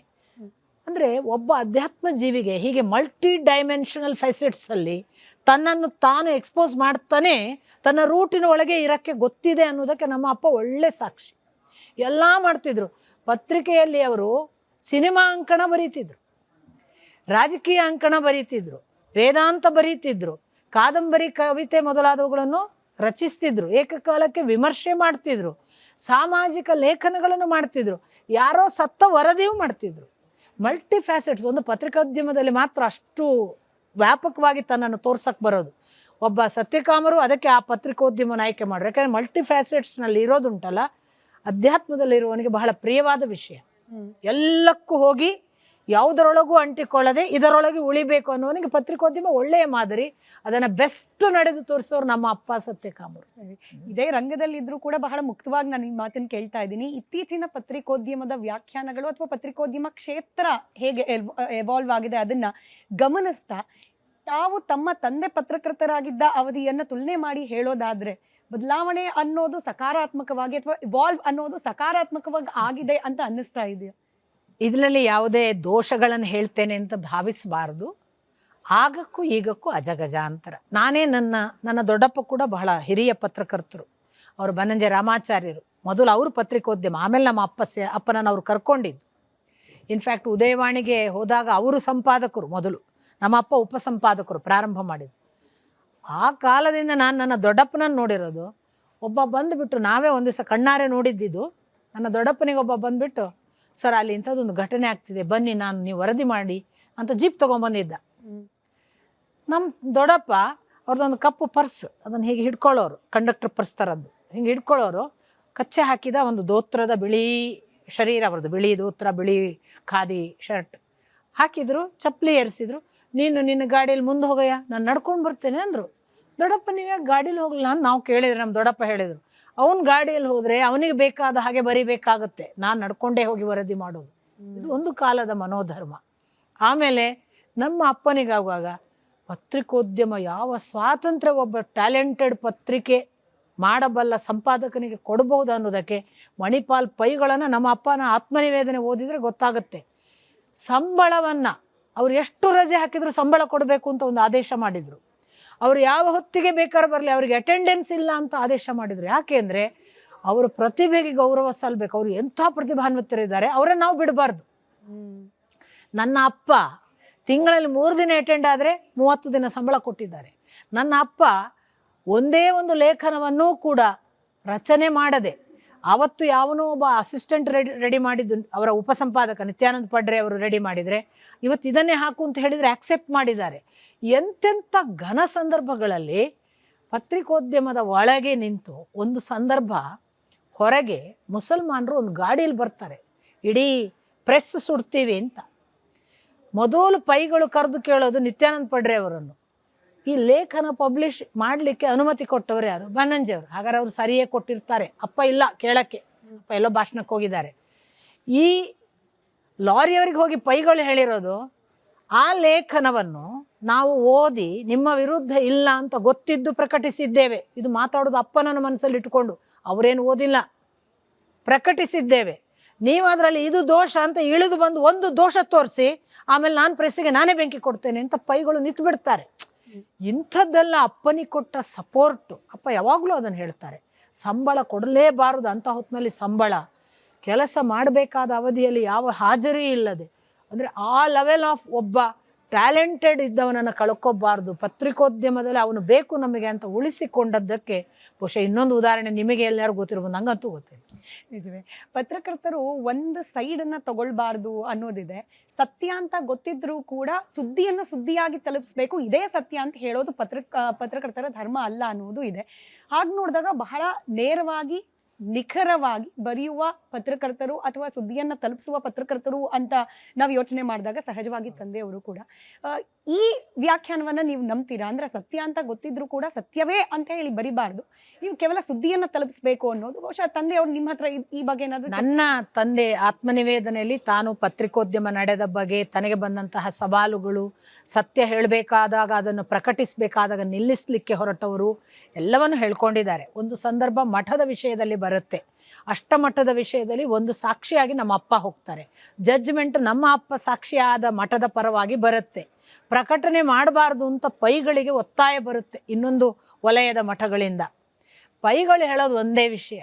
Speaker 2: ಅಂದರೆ ಒಬ್ಬ ಅಧ್ಯಾತ್ಮ ಜೀವಿಗೆ ಹೀಗೆ ಮಲ್ಟಿ ಡೈಮೆನ್ಷನಲ್ ಫೆಸೆಟ್ಸಲ್ಲಿ ತನ್ನನ್ನು ತಾನು ಎಕ್ಸ್ಪೋಸ್ ಮಾಡ್ತಾನೆ ತನ್ನ ರೂಟಿನ ಒಳಗೆ ಇರೋಕ್ಕೆ ಗೊತ್ತಿದೆ ಅನ್ನೋದಕ್ಕೆ ನಮ್ಮ ಅಪ್ಪ ಒಳ್ಳೆ ಸಾಕ್ಷಿ. ಎಲ್ಲ ಮಾಡ್ತಿದ್ರು. ಪತ್ರಿಕೆಯಲ್ಲಿ ಅವರು ಸಿನಿಮಾ ಅಂಕಣ ಬರೀತಿದ್ರು, ರಾಜಕೀಯ ಅಂಕಣ ಬರೀತಿದ್ರು, ವೇದಾಂತ ಬರೀತಿದ್ರು, ಕಾದಂಬರಿ ಕವಿತೆ ಮೊದಲಾದವುಗಳನ್ನು ರಚಿಸ್ತಿದ್ರು, ಏಕಕಾಲಕ್ಕೆ ವಿಮರ್ಶೆ ಮಾಡ್ತಿದ್ರು, ಸಾಮಾಜಿಕ ಲೇಖನಗಳನ್ನು ಮಾಡ್ತಿದ್ರು, ಯಾರೋ ಸತ್ತ ವರದಿಯೂ ಮಾಡ್ತಿದ್ರು. Multi facets. ಒಂದು ಪತ್ರಿಕೋದ್ಯಮದಲ್ಲಿ ಮಾತ್ರ ಅಷ್ಟು ವ್ಯಾಪಕವಾಗಿ ತನ್ನನ್ನು ತೋರ್ಸಕ್ಕೆ ಬರೋದು. ಒಬ್ಬ ಸತ್ಯಕಾಮರು ಅದಕ್ಕೆ ಆ ಪತ್ರಿಕೋದ್ಯಮನ ಆಯ್ಕೆ ಮಾಡ್ರು. ಯಾಕಂದರೆ ಮಲ್ಟಿಫ್ಯಾಸೆಟ್ಸ್ನಲ್ಲಿ ಇರೋದುಂಟಲ್ಲ, ಅಧ್ಯಾತ್ಮದಲ್ಲಿರುವವನಿಗೆ ಬಹಳ ಪ್ರಿಯವಾದ ವಿಷಯ. ಎಲ್ಲಕ್ಕೂ ಹೋಗಿ ಯಾವುದರೊಳಗೂ ಅಂಟಿಕೊಳ್ಳದೆ ಇದರೊಳಗೆ ಉಳಿಬೇಕು ಅನ್ನೋನಿಗೆ ಪತ್ರಿಕೋದ್ಯಮ ಒಳ್ಳೆಯ ಮಾದರಿ. ಅದನ್ನು ಬೆಸ್ಟ್ ನಡೆದು ತೋರಿಸೋರು ನಮ್ಮ ಅಪ್ಪ ಸತ್ಯಕಾಮರು.
Speaker 1: ಸರಿ, ಇದೇ ರಂಗದಲ್ಲಿದ್ದರೂ ಕೂಡ ಬಹಳ ಮುಕ್ತವಾಗಿ ನಾನು ಈ ಮಾತನ್ನು ಕೇಳ್ತಾ ಇದ್ದೀನಿ. ಇತ್ತೀಚಿನ ಪತ್ರಿಕೋದ್ಯಮದ ವ್ಯಾಖ್ಯಾನಗಳು ಅಥವಾ ಪತ್ರಿಕೋದ್ಯಮ ಕ್ಷೇತ್ರ ಹೇಗೆ ಎವಾಲ್ವ್ ಆಗಿದೆ ಅದನ್ನು ಗಮನಿಸ್ತಾ ತಾವು ತಮ್ಮ ತಂದೆ ಪತ್ರಕರ್ತರಾಗಿದ್ದ ಅವಧಿಯನ್ನು ತುಲನೆ ಮಾಡಿ ಹೇಳೋದಾದರೆ ಬದಲಾವಣೆ ಅನ್ನೋದು ಸಕಾರಾತ್ಮಕವಾಗಿ ಅಥವಾ ಇವಾಲ್ವ್ ಅನ್ನೋದು ಸಕಾರಾತ್ಮಕವಾಗಿ ಆಗಿದೆ ಅಂತ ಅನ್ನಿಸ್ತಾ ಇದೆಯಾ?
Speaker 2: ಇದರಲ್ಲಿ ಯಾವುದೇ ದೋಷಗಳನ್ನು ಹೇಳ್ತೇನೆ ಅಂತ ಭಾವಿಸಬಾರ್ದು. ಆಗಕ್ಕೂ ಈಗಕ್ಕೂ ಅಜಗಜಾಂತರ. ನಾನೇ ನನ್ನ ದೊಡ್ಡಪ್ಪ ಕೂಡ ಬಹಳ ಹಿರಿಯ ಪತ್ರಕರ್ತರು. ಅವರು ಬನ್ನಂಜೆ ರಾಮಾಚಾರ್ಯರು. ಮೊದಲು ಅವರು ಪತ್ರಿಕೋದ್ಯಮ, ಆಮೇಲೆ ನಮ್ಮ ಅಪ್ಪನನ್ನು ಅವರು ಕರ್ಕೊಂಡಿದ್ದು. ಇನ್ಫ್ಯಾಕ್ಟ್ ಉದಯವಾಣಿಗೆ ಹೋದಾಗ ಅವರು ಸಂಪಾದಕರು, ಮೊದಲು ನಮ್ಮ ಅಪ್ಪ ಉಪಸಂಪಾದಕರು ಪ್ರಾರಂಭ ಮಾಡಿದ್ದು. ಆ ಕಾಲದಿಂದ ನಾನು ನನ್ನ ದೊಡ್ಡಪ್ಪನನ್ನು ನೋಡಿರೋದು. ಒಬ್ಬ ಬಂದುಬಿಟ್ಟು, ನಾವೇ ಒಂದು ದಿವಸ ಕಣ್ಣಾರೆ ನೋಡಿದ್ದಿದ್ದು, ನನ್ನ ದೊಡ್ಡಪ್ಪನಿಗೆ ಒಬ್ಬ ಬಂದುಬಿಟ್ಟು, ಸರ್ ಅಲ್ಲಿ ಇಂಥದ್ದೊಂದು ಘಟನೆ ಆಗ್ತಿದೆ ಬನ್ನಿ, ನೀವು ವರದಿ ಮಾಡಿ ಅಂತ ಜೀಪ್ ತೊಗೊಂಬಂದಿದ್ದ. ನಮ್ಮ ದೊಡ್ಡಪ್ಪ ಅವ್ರದ್ದೊಂದು ಕಪ್ಪು ಪರ್ಸ್, ಅದನ್ನು ಹೀಗೆ ಹಿಡ್ಕೊಳ್ಳೋರು, ಕಂಡಕ್ಟರ್ ಪರ್ಸ್ ಥರದ್ದು ಹಿಂಗೆ ಹಿಡ್ಕೊಳ್ಳೋರು. ಕಚ್ಚೆ ಹಾಕಿದ ಒಂದು ದೋತ್ರದ ಬಿಳಿ ಶರೀರ ಅವ್ರದ್ದು, ಬಿಳಿ ದೋತ್ರ, ಬಿಳಿ ಖಾದಿ ಶರ್ಟ್ ಹಾಕಿದ್ರು, ಚಪ್ಪಲಿ ಏರಿಸಿದ್ರು. ನೀನು ನಿನ್ನ ಗಾಡಿಯಲ್ಲಿ ಮುಂದೆ ಹೋಗಯ್ಯ, ನಾನು ನಡ್ಕೊಂಡು ಬರ್ತೇನೆ ಅಂದರು. ದೊಡ್ಡಪ್ಪ ನೀವೇ ಗಾಡೀಲಿ ಹೋಗಲಿಲ್ಲ ಅಂತ ನಾವು ಕೇಳಿದ್ರೆ ನಮ್ಮ ದೊಡ್ಡಪ್ಪ ಹೇಳಿದರು, ಅವನ ಗಾಡಿಯಲ್ಲಿ ಹೋದರೆ ಅವನಿಗೆ ಬೇಕಾದ ಹಾಗೆ ಬರಿಬೇಕಾಗುತ್ತೆ, ನಾನು ನಡ್ಕೊಂಡೇ ಹೋಗಿ ವರದಿ ಮಾಡೋದು. ಇದು ಒಂದು ಕಾಲದ ಮನೋಧರ್ಮ. ಆಮೇಲೆ ನಮ್ಮ ಅಪ್ಪನಿಗಾಗುವಾಗ ಪತ್ರಿಕೋದ್ಯಮ ಯಾವ ಸ್ವಾತಂತ್ರ್ಯ ಒಬ್ಬ ಟ್ಯಾಲೆಂಟೆಡ್ ಪತ್ರಿಕೆ ಮಾಡಬಲ್ಲ ಸಂಪಾದಕನಿಗೆ ಕೊಡ್ಬೋದು ಅನ್ನೋದಕ್ಕೆ ಮಣಿಪಾಲ್ ಪೈಗಳನ್ನು ನಮ್ಮ ಅಪ್ಪನ ಆತ್ಮನಿವೇದನೆ ಓದಿದರೆ ಗೊತ್ತಾಗುತ್ತೆ. ಸಂಬಳವನ್ನು ಅವ್ರು ಎಷ್ಟು ರಜೆ ಹಾಕಿದ್ರು ಸಂಬಳ ಕೊಡಬೇಕು ಅಂತ ಒಂದು ಆದೇಶ ಮಾಡಿದರು. ಅವರು ಯಾವ ಹೊತ್ತಿಗೆ ಬೇಕಾದ್ರೆ ಬರಲಿ, ಅವ್ರಿಗೆ ಅಟೆಂಡೆನ್ಸ್ ಇಲ್ಲ ಅಂತ ಆದೇಶ ಮಾಡಿದರು. ಯಾಕೆ ಅಂದರೆ ಅವರ ಪ್ರತಿಭೆಗೆ ಗೌರವ ಸಲ್ಲಬೇಕು. ಅವರು ಎಂಥ ಪ್ರತಿಭಾನ್ವಿತರಿದ್ದಾರೆ, ಅವರನ್ನು ನಾವು ಬಿಡಬಾರ್ದು. ನನ್ನ ಅಪ್ಪ ತಿಂಗಳಲ್ಲಿ 3 ದಿನ ಅಟೆಂಡ್ ಆದರೆ 30 ದಿನ ಸಂಬಳ ಕೊಟ್ಟಿದ್ದಾರೆ. ನನ್ನ ಅಪ್ಪ ಒಂದೇ ಒಂದು ಲೇಖನವನ್ನೂ ಕೂಡ ರಚನೆ ಮಾಡದೆ, ಆವತ್ತು ಯಾವನೋ ಒಬ್ಬ ಅಸಿಸ್ಟೆಂಟ್ ರೆಡಿ ಮಾಡಿದ್ದು, ಅವರ ಉಪಸಂಪಾದಕ ನಿತ್ಯಾನಂದ ಪಡ್ರೆ ಅವರು ರೆಡಿ ಮಾಡಿದರೆ, ಇವತ್ತು ಇದನ್ನೇ ಹಾಕು ಅಂತ ಹೇಳಿದರೆ ಆಕ್ಸೆಪ್ಟ್ ಮಾಡಿದ್ದಾರೆ. ಎಂತೆಂಥ ಘನ ಸಂದರ್ಭಗಳಲ್ಲಿ ಪತ್ರಿಕೋದ್ಯಮದ ಒಳಗೆ ನಿಂತು ಒಂದು ಸಂದರ್ಭ, ಹೊರಗೆ ಮುಸಲ್ಮಾನರು ಒಂದು ಗಾಡೀಲಿ ಬರ್ತಾರೆ, ಇಡೀ ಪ್ರೆಸ್ ಸುಡ್ತೀವಿ ಅಂತ. ಮೊದಲು ಪೈಗಳು ಕರೆದು ಕೇಳೋದು ನಿತ್ಯಾನಂದ ಪಡ್ರೆ ಅವರನ್ನು, ಈ ಲೇಖನ ಪಬ್ಲಿಷ್ ಮಾಡಲಿಕ್ಕೆ ಅನುಮತಿ ಕೊಟ್ಟವರು ಯಾರು? ಬನ್ನಂಜಿಯವರು. ಹಾಗಾದ್ರೆ ಅವರು ಸರಿಯೇ ಕೊಟ್ಟಿರ್ತಾರೆ. ಅಪ್ಪ ಇಲ್ಲ ಕೇಳಕ್ಕೆ, ಅಪ್ಪ ಎಲ್ಲೋ ಭಾಷಣಕ್ಕೆ ಹೋಗಿದ್ದಾರೆ. ಈ ಲಾರಿಯವರಿಗೆ ಹೋಗಿ ಪೈಗಳು ಹೇಳಿರೋದು, ಆ ಲೇಖನವನ್ನು ನಾವು ಓದಿ ನಿಮ್ಮ ವಿರುದ್ಧ ಇಲ್ಲ ಅಂತ ಗೊತ್ತಿದ್ದು ಪ್ರಕಟಿಸಿದ್ದೇವೆ. ಇದು ಮಾತಾಡೋದು ಅಪ್ಪನನ್ನು ಮನಸ್ಸಲ್ಲಿ ಇಟ್ಟುಕೊಂಡು, ಅವರೇನು ಓದಿಲ್ಲ, ಪ್ರಕಟಿಸಿದ್ದೇವೆ. ನೀವು ಅದರಲ್ಲಿ ಇದು ದೋಷ ಅಂತ ಇಳಿದು ಬಂದು ಒಂದು ದೋಷ ತೋರಿಸಿ ಆಮೇಲೆ ನಾನು ಪ್ರೆಸ್ಸಿಗೆ ನಾನೇ ಬೆಂಕಿ ಕೊಡ್ತೇನೆ ಅಂತ ಪೈಗಳು ನಿಂತು ಬಿಡ್ತಾರೆ. ಇಂಥದ್ದೆಲ್ಲ ಅಪ್ಪನಿಗೆ ಕೊಟ್ಟ ಸಪೋರ್ಟು. ಅಪ್ಪ ಯಾವಾಗಲೂ ಅದನ್ನು ಹೇಳ್ತಾರೆ, ಸಂಬಳ ಕೊಡಲೇಬಾರದು. ಅಂಥ ಹೊತ್ತಿನಲ್ಲಿ ಸಂಬಳ, ಕೆಲಸ ಮಾಡಬೇಕಾದ ಅವಧಿಯಲ್ಲಿ ಯಾವ ಹಾಜರಿ ಇಲ್ಲದೆ, ಅಂದರೆ ಆ ಲೆವೆಲ್ ಆಫ್ ಒಬ್ಬ ಟ್ಯಾಲೆಂಟೆಡ್ ಇದ್ದವನನ್ನು ಕಳ್ಕೊಬಾರ್ದು. ಪತ್ರಿಕೋದ್ಯಮದಲ್ಲಿ ಅವನು ಬೇಕು ನಮಗೆ ಅಂತ ಉಳಿಸಿಕೊಂಡದ್ದಕ್ಕೆ ಬಹುಶಃ ಇನ್ನೊಂದು ಉದಾಹರಣೆ ನಿಮಗೆ ಎಲ್ಲರೂ ಗೊತ್ತಿರ್ಬೋದು, ನಂಗಂತೂ ಗೊತ್ತಿಲ್ಲ.
Speaker 1: ನಿಜವೇ, ಪತ್ರಕರ್ತರು ಒಂದು ಸೈಡನ್ನು ತಗೊಳ್ಬಾರ್ದು ಅನ್ನೋದಿದೆ. ಸತ್ಯ ಅಂತ ಗೊತ್ತಿದ್ರೂ ಕೂಡ ಸುದ್ದಿಯನ್ನು ಸುದ್ದಿಯಾಗಿ ತಲುಪಿಸ್ಬೇಕು, ಇದೇ ಸತ್ಯ ಅಂತ ಹೇಳೋದು ಪತ್ರಕರ್ತರ ಧರ್ಮ ಅಲ್ಲ ಅನ್ನೋದು ಇದೆ. ಹಾಗೆ ನೋಡಿದಾಗ ಬಹಳ ನೇರವಾಗಿ ನಿಖರವಾಗಿ ಬರೆಯುವ ಪತ್ರಕರ್ತರು ಅಥವಾ ಸುದ್ದಿಯನ್ನು ತಲುಪಿಸುವ ಪತ್ರಕರ್ತರು ಅಂತ ನಾವು ಯೋಚನೆ ಮಾಡಿದಾಗ ಸಹಜವಾಗಿ ತಂದೆಯವರು ಕೂಡ ಈ ವ್ಯಾಖ್ಯಾನವನ್ನು ನೀವು ನಂಬ್ತೀರಾ? ಅಂದರೆ ಸತ್ಯ ಅಂತ ಗೊತ್ತಿದ್ರೂ ಕೂಡ ಸತ್ಯವೇ ಅಂತ ಹೇಳಿ ಬರಿಬಾರ್ದು, ನೀವು ಕೇವಲ ಸುದ್ದಿಯನ್ನು ತಲುಪಿಸ್ಬೇಕು ಅನ್ನೋದು. ಬಹುಶಃ ತಂದೆಯವರು ನಿಮ್ಮ ಹತ್ರ ಈ ಬಗ್ಗೆ ಏನಾದರೂ?
Speaker 2: ನನ್ನ ತಂದೆ ಆತ್ಮನಿವೇದನೆಯಲ್ಲಿ ತಾನು ಪತ್ರಿಕೋದ್ಯಮ ನಡೆದ ಬಗ್ಗೆ, ತನಗೆ ಬಂದಂತಹ ಸವಾಲುಗಳು, ಸತ್ಯ ಹೇಳಬೇಕಾದಾಗ ಅದನ್ನು ಪ್ರಕಟಿಸಬೇಕಾದಾಗ ನಿಲ್ಲಿಸಲಿಕ್ಕೆ ಹೊರಟವರು ಎಲ್ಲವನ್ನು ಹೇಳ್ಕೊಂಡಿದ್ದಾರೆ. ಒಂದು ಸಂದರ್ಭ ಮಠದ ವಿಷಯದಲ್ಲಿ ಬರುತ್ತೆ, ಅಷ್ಟಮಠದ ವಿಷಯದಲ್ಲಿ ಒಂದು ಸಾಕ್ಷಿಯಾಗಿ ನಮ್ಮ ಅಪ್ಪ ಹೋಗ್ತಾರೆ. ಜಡ್ಜ್ಮೆಂಟ್ ನಮ್ಮ ಅಪ್ಪ ಸಾಕ್ಷಿಯಾದ ಮಠದ ಪರವಾಗಿ ಬರುತ್ತೆ. ಪ್ರಕಟಣೆ ಮಾಡಬಾರ್ದು ಅಂತ ಪೈಗಳಿಗೆ ಒತ್ತಾಯ ಬರುತ್ತೆ ಇನ್ನೊಂದು ವಲಯದ ಮಠಗಳಿಂದ. ಪೈಗಳು ಹೇಳೋದು ಒಂದೇ ವಿಷಯ,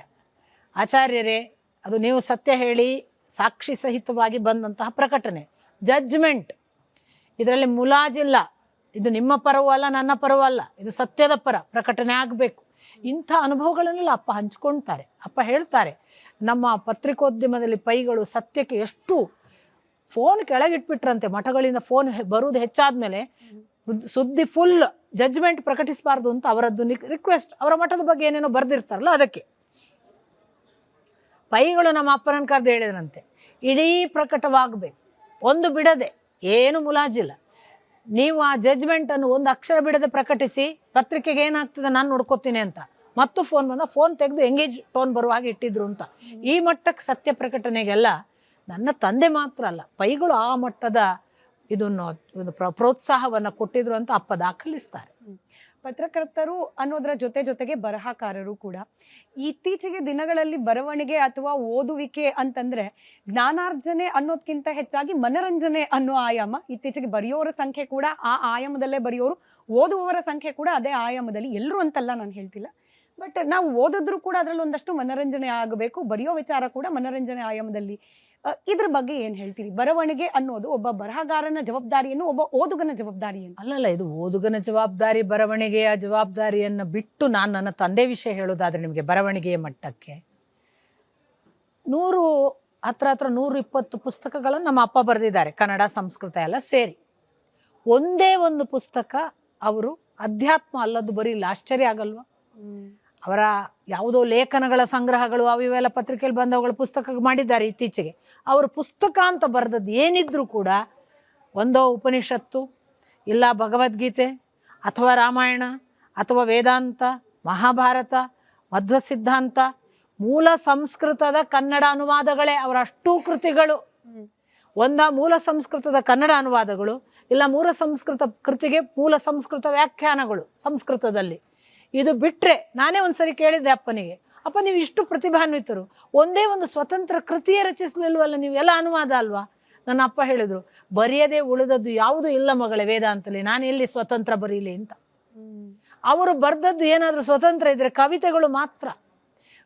Speaker 2: ಆಚಾರ್ಯರೇ ಅದು ನೀವು ಸತ್ಯ ಹೇಳಿ ಸಾಕ್ಷಿ ಸಹಿತವಾಗಿ ಬಂದಂತಹ ಪ್ರಕಟಣೆ, ಜಡ್ಜ್ಮೆಂಟ್, ಇದರಲ್ಲಿ ಮುಲಾಜಿಲ್ಲ, ಇದು ನಿಮ್ಮ ಪರವೂ ಅಲ್ಲ ನನ್ನ ಪರವೂ ಅಲ್ಲ, ಇದು ಸತ್ಯದ ಪರ ಪ್ರಕಟಣೆ ಆಗಬೇಕು. ಇಂಥ ಅನುಭವಗಳನ್ನೆಲ್ಲ ಅಪ್ಪ ಹಂಚ್ಕೊಳ್ತಾರೆ. ಅಪ್ಪ ಹೇಳ್ತಾರೆ, ನಮ್ಮ ಪತ್ರಿಕೋದ್ಯಮದಲ್ಲಿ ಪೈಗಳು ಸತ್ಯಕ್ಕೆ ಎಷ್ಟು ಫೋನ್ ಕೆಳಗಿಟ್ಬಿಟ್ರಂತೆ, ಮಠಗಳಿಂದ ಫೋನ್ ಬರುವುದು ಹೆಚ್ಚಾದ ಮೇಲೆ ಸುದ್ದಿ ಫುಲ್ ಜಡ್ಜ್ಮೆಂಟ್ ಪ್ರಕಟಿಸಬಾರ್ದು ಅಂತ ಅವರದ್ದು ರಿಕ್ವೆಸ್ಟ್, ಅವರ ಮಠದ ಬಗ್ಗೆ ಏನೇನೋ ಬರೆದಿರ್ತಾರಲ್ಲ ಅದಕ್ಕೆ. ಪೈಗಳು ನಮ್ಮ ಅಪ್ಪನನ್ನು ಕರೆದು ಹೇಳಿದ್ರಂತೆ, ಇಡೀ ಪ್ರಕಟವಾಗಬೇಕು, ಒಂದು ಬಿಡದೆ, ಏನು ಮುಲಾಜಿಲ್ಲ, ನೀವು ಆ ಜಡ್ಜ್ಮೆಂಟನ್ನು ಒಂದು ಅಕ್ಷರ ಬಿಡದೆ ಪ್ರಕಟಿಸಿ, ಪತ್ರಿಕೆಗೆ ಏನಾಗ್ತದೆ ನಾನು ನೋಡ್ಕೋತೀನಿ ಅಂತ. ಮತ್ತು ಫೋನ್ ಬಂದ, ಫೋನ್ ತೆಗೆದು ಎಂಗೇಜ್ ಟೋನ್ ಬರುವ ಹಾಗೆ ಇಟ್ಟಿದ್ರು ಅಂತ. ಈ ಮಟ್ಟಕ್ಕೆ ಸತ್ಯ ಪ್ರಕಟಣೆಗೆಲ್ಲ ನನ್ನ ತಂದೆ ಮಾತ್ರ ಅಲ್ಲ, ಪೈಗಳು ಆ ಮಟ್ಟದ ಇದನ್ನು ಒಂದು ಪ್ರೋತ್ಸಾಹವನ್ನು ಕೊಟ್ಟಿದ್ರು ಅಂತ ಅಪ್ಪ ದಾಖಲಿಸ್ತಾರೆ.
Speaker 1: ಪತ್ರಕರ್ತರು ಅನ್ನೋದರ ಜೊತೆಗೆ ಬರಹಕಾರರು ಕೂಡ. ಇತ್ತೀಚೆಗೆ ದಿನಗಳಲ್ಲಿ ಬರವಣಿಗೆ ಅಥವಾ ಓದುವಿಕೆ ಅಂತಂದ್ರೆ ಜ್ಞಾನಾರ್ಜನೆ ಅನ್ನೋದಕ್ಕಿಂತ ಹೆಚ್ಚಾಗಿ ಮನರಂಜನೆ ಅನ್ನೋ ಆಯಾಮ. ಇತ್ತೀಚೆಗೆ ಬರೆಯೋರ ಸಂಖ್ಯೆ ಕೂಡ ಆ ಆಯಾಮದಲ್ಲೇ ಬರೆಯೋರು, ಓದುವವರ ಸಂಖ್ಯೆ ಕೂಡ ಅದೇ ಆಯಾಮದಲ್ಲಿ. ಎಲ್ಲರೂ ಅಂತಲ್ಲ ನಾನು ಹೇಳ್ತಿಲ್ಲ, ಬಟ್ ನಾವು ಓದಿದ್ರು ಕೂಡ ಅದರಲ್ಲಿ ಒಂದಷ್ಟು ಮನರಂಜನೆ ಆಗಬೇಕು, ಬರೆಯೋ ವಿಚಾರ ಕೂಡ ಮನರಂಜನೆ ಆಯಾಮದಲ್ಲಿ. ಇದ್ರ ಬಗ್ಗೆ ಏನು ಹೇಳ್ತೀರಿ? ಬರವಣಿಗೆ ಅನ್ನೋದು ಒಬ್ಬ ಬರಹಗಾರನ ಜವಾಬ್ದಾರಿಯನ್ನು, ಒಬ್ಬ ಓದುಗನ ಜವಾಬ್ದಾರಿಯನ್ನು?
Speaker 2: ಅಲ್ಲಲ್ಲ, ಇದು ಓದುಗನ ಜವಾಬ್ದಾರಿ, ಬರವಣಿಗೆಯ ಜವಾಬ್ದಾರಿಯನ್ನು ಬಿಟ್ಟು ನಾನು ನನ್ನ ತಂದೆ ವಿಷಯ ಹೇಳೋದಾದರೆ ನಿಮಗೆ, ಬರವಣಿಗೆಯ ಮಟ್ಟಕ್ಕೆ ಹತ್ರ 120 ಪುಸ್ತಕಗಳನ್ನು ನಮ್ಮ ಅಪ್ಪ ಬರೆದಿದ್ದಾರೆ, ಕನ್ನಡ ಸಂಸ್ಕೃತ ಎಲ್ಲ ಸೇರಿ. ಒಂದೇ ಒಂದು ಪುಸ್ತಕ ಅವರು ಅಧ್ಯಾತ್ಮ ಅಲ್ಲದ್ದು ಬರೀಲ್ಲ. ಆಶ್ಚರ್ಯ ಆಗಲ್ವಾ? ಅವರ ಯಾವುದೋ ಲೇಖನಗಳ ಸಂಗ್ರಹಗಳು ಅವು ಇವೆಲ್ಲ ಪತ್ರಿಕೆಯಲ್ಲಿ ಬಂದವುಗಳು ಪುಸ್ತಕ ಮಾಡಿದ್ದಾರೆ ಇತ್ತೀಚೆಗೆ. ಅವರು ಪುಸ್ತಕ ಅಂತ ಬರೆದದ್ದು ಏನಿದ್ರೂ ಕೂಡ ಒಂದೋ ಉಪನಿಷತ್ತು, ಇಲ್ಲ ಭಗವದ್ಗೀತೆ, ಅಥವಾ ರಾಮಾಯಣ, ಅಥವಾ ವೇದಾಂತ, ಮಹಾಭಾರತ, ಮಧ್ವ ಸಿದ್ಧಾಂತ, ಮೂಲ ಸಂಸ್ಕೃತದ ಕನ್ನಡ ಅನುವಾದಗಳೇ ಅವರ ಅಷ್ಟೂ ಕೃತಿಗಳು. ಮೂಲ ಸಂಸ್ಕೃತದ ಕನ್ನಡ ಅನುವಾದಗಳು, ಇಲ್ಲ ಮೂಲ ಸಂಸ್ಕೃತ ಕೃತಿಗೆ ಮೂಲ ಸಂಸ್ಕೃತ ವ್ಯಾಖ್ಯಾನಗಳು ಸಂಸ್ಕೃತದಲ್ಲಿ. ಇದು ಬಿಟ್ಟರೆ ನಾನೇ ಒಂದು ಸರಿ ಕೇಳಿದ್ದೆ ಅಪ್ಪನಿಗೆ, ಅಪ್ಪ ನೀವು ಇಷ್ಟು ಪ್ರತಿಭಾನ್ವಿತರು, ಒಂದೇ ಒಂದು ಸ್ವತಂತ್ರ ಕೃತಿಯೇ ರಚಿಸಲಿಲ್ವಲ್ಲ ನೀವು, ಎಲ್ಲ ಅನುವಾದ ಅಲ್ವಾ? ನನ್ನ ಅಪ್ಪ ಹೇಳಿದರು, ಬರೆಯದೇ ಉಳಿದದ್ದು ಯಾವುದೂ ಇಲ್ಲ ಮಗಳೇ ವೇದಾಂತಲಿ, ನಾನು ಎಲ್ಲಿ ಸ್ವತಂತ್ರ ಬರೀಲಿ ಅಂತ. ಅವರು ಬರೆದದ್ದು ಏನಾದರೂ ಸ್ವತಂತ್ರ ಇದ್ದರೆ ಕವಿತೆಗಳು ಮಾತ್ರ,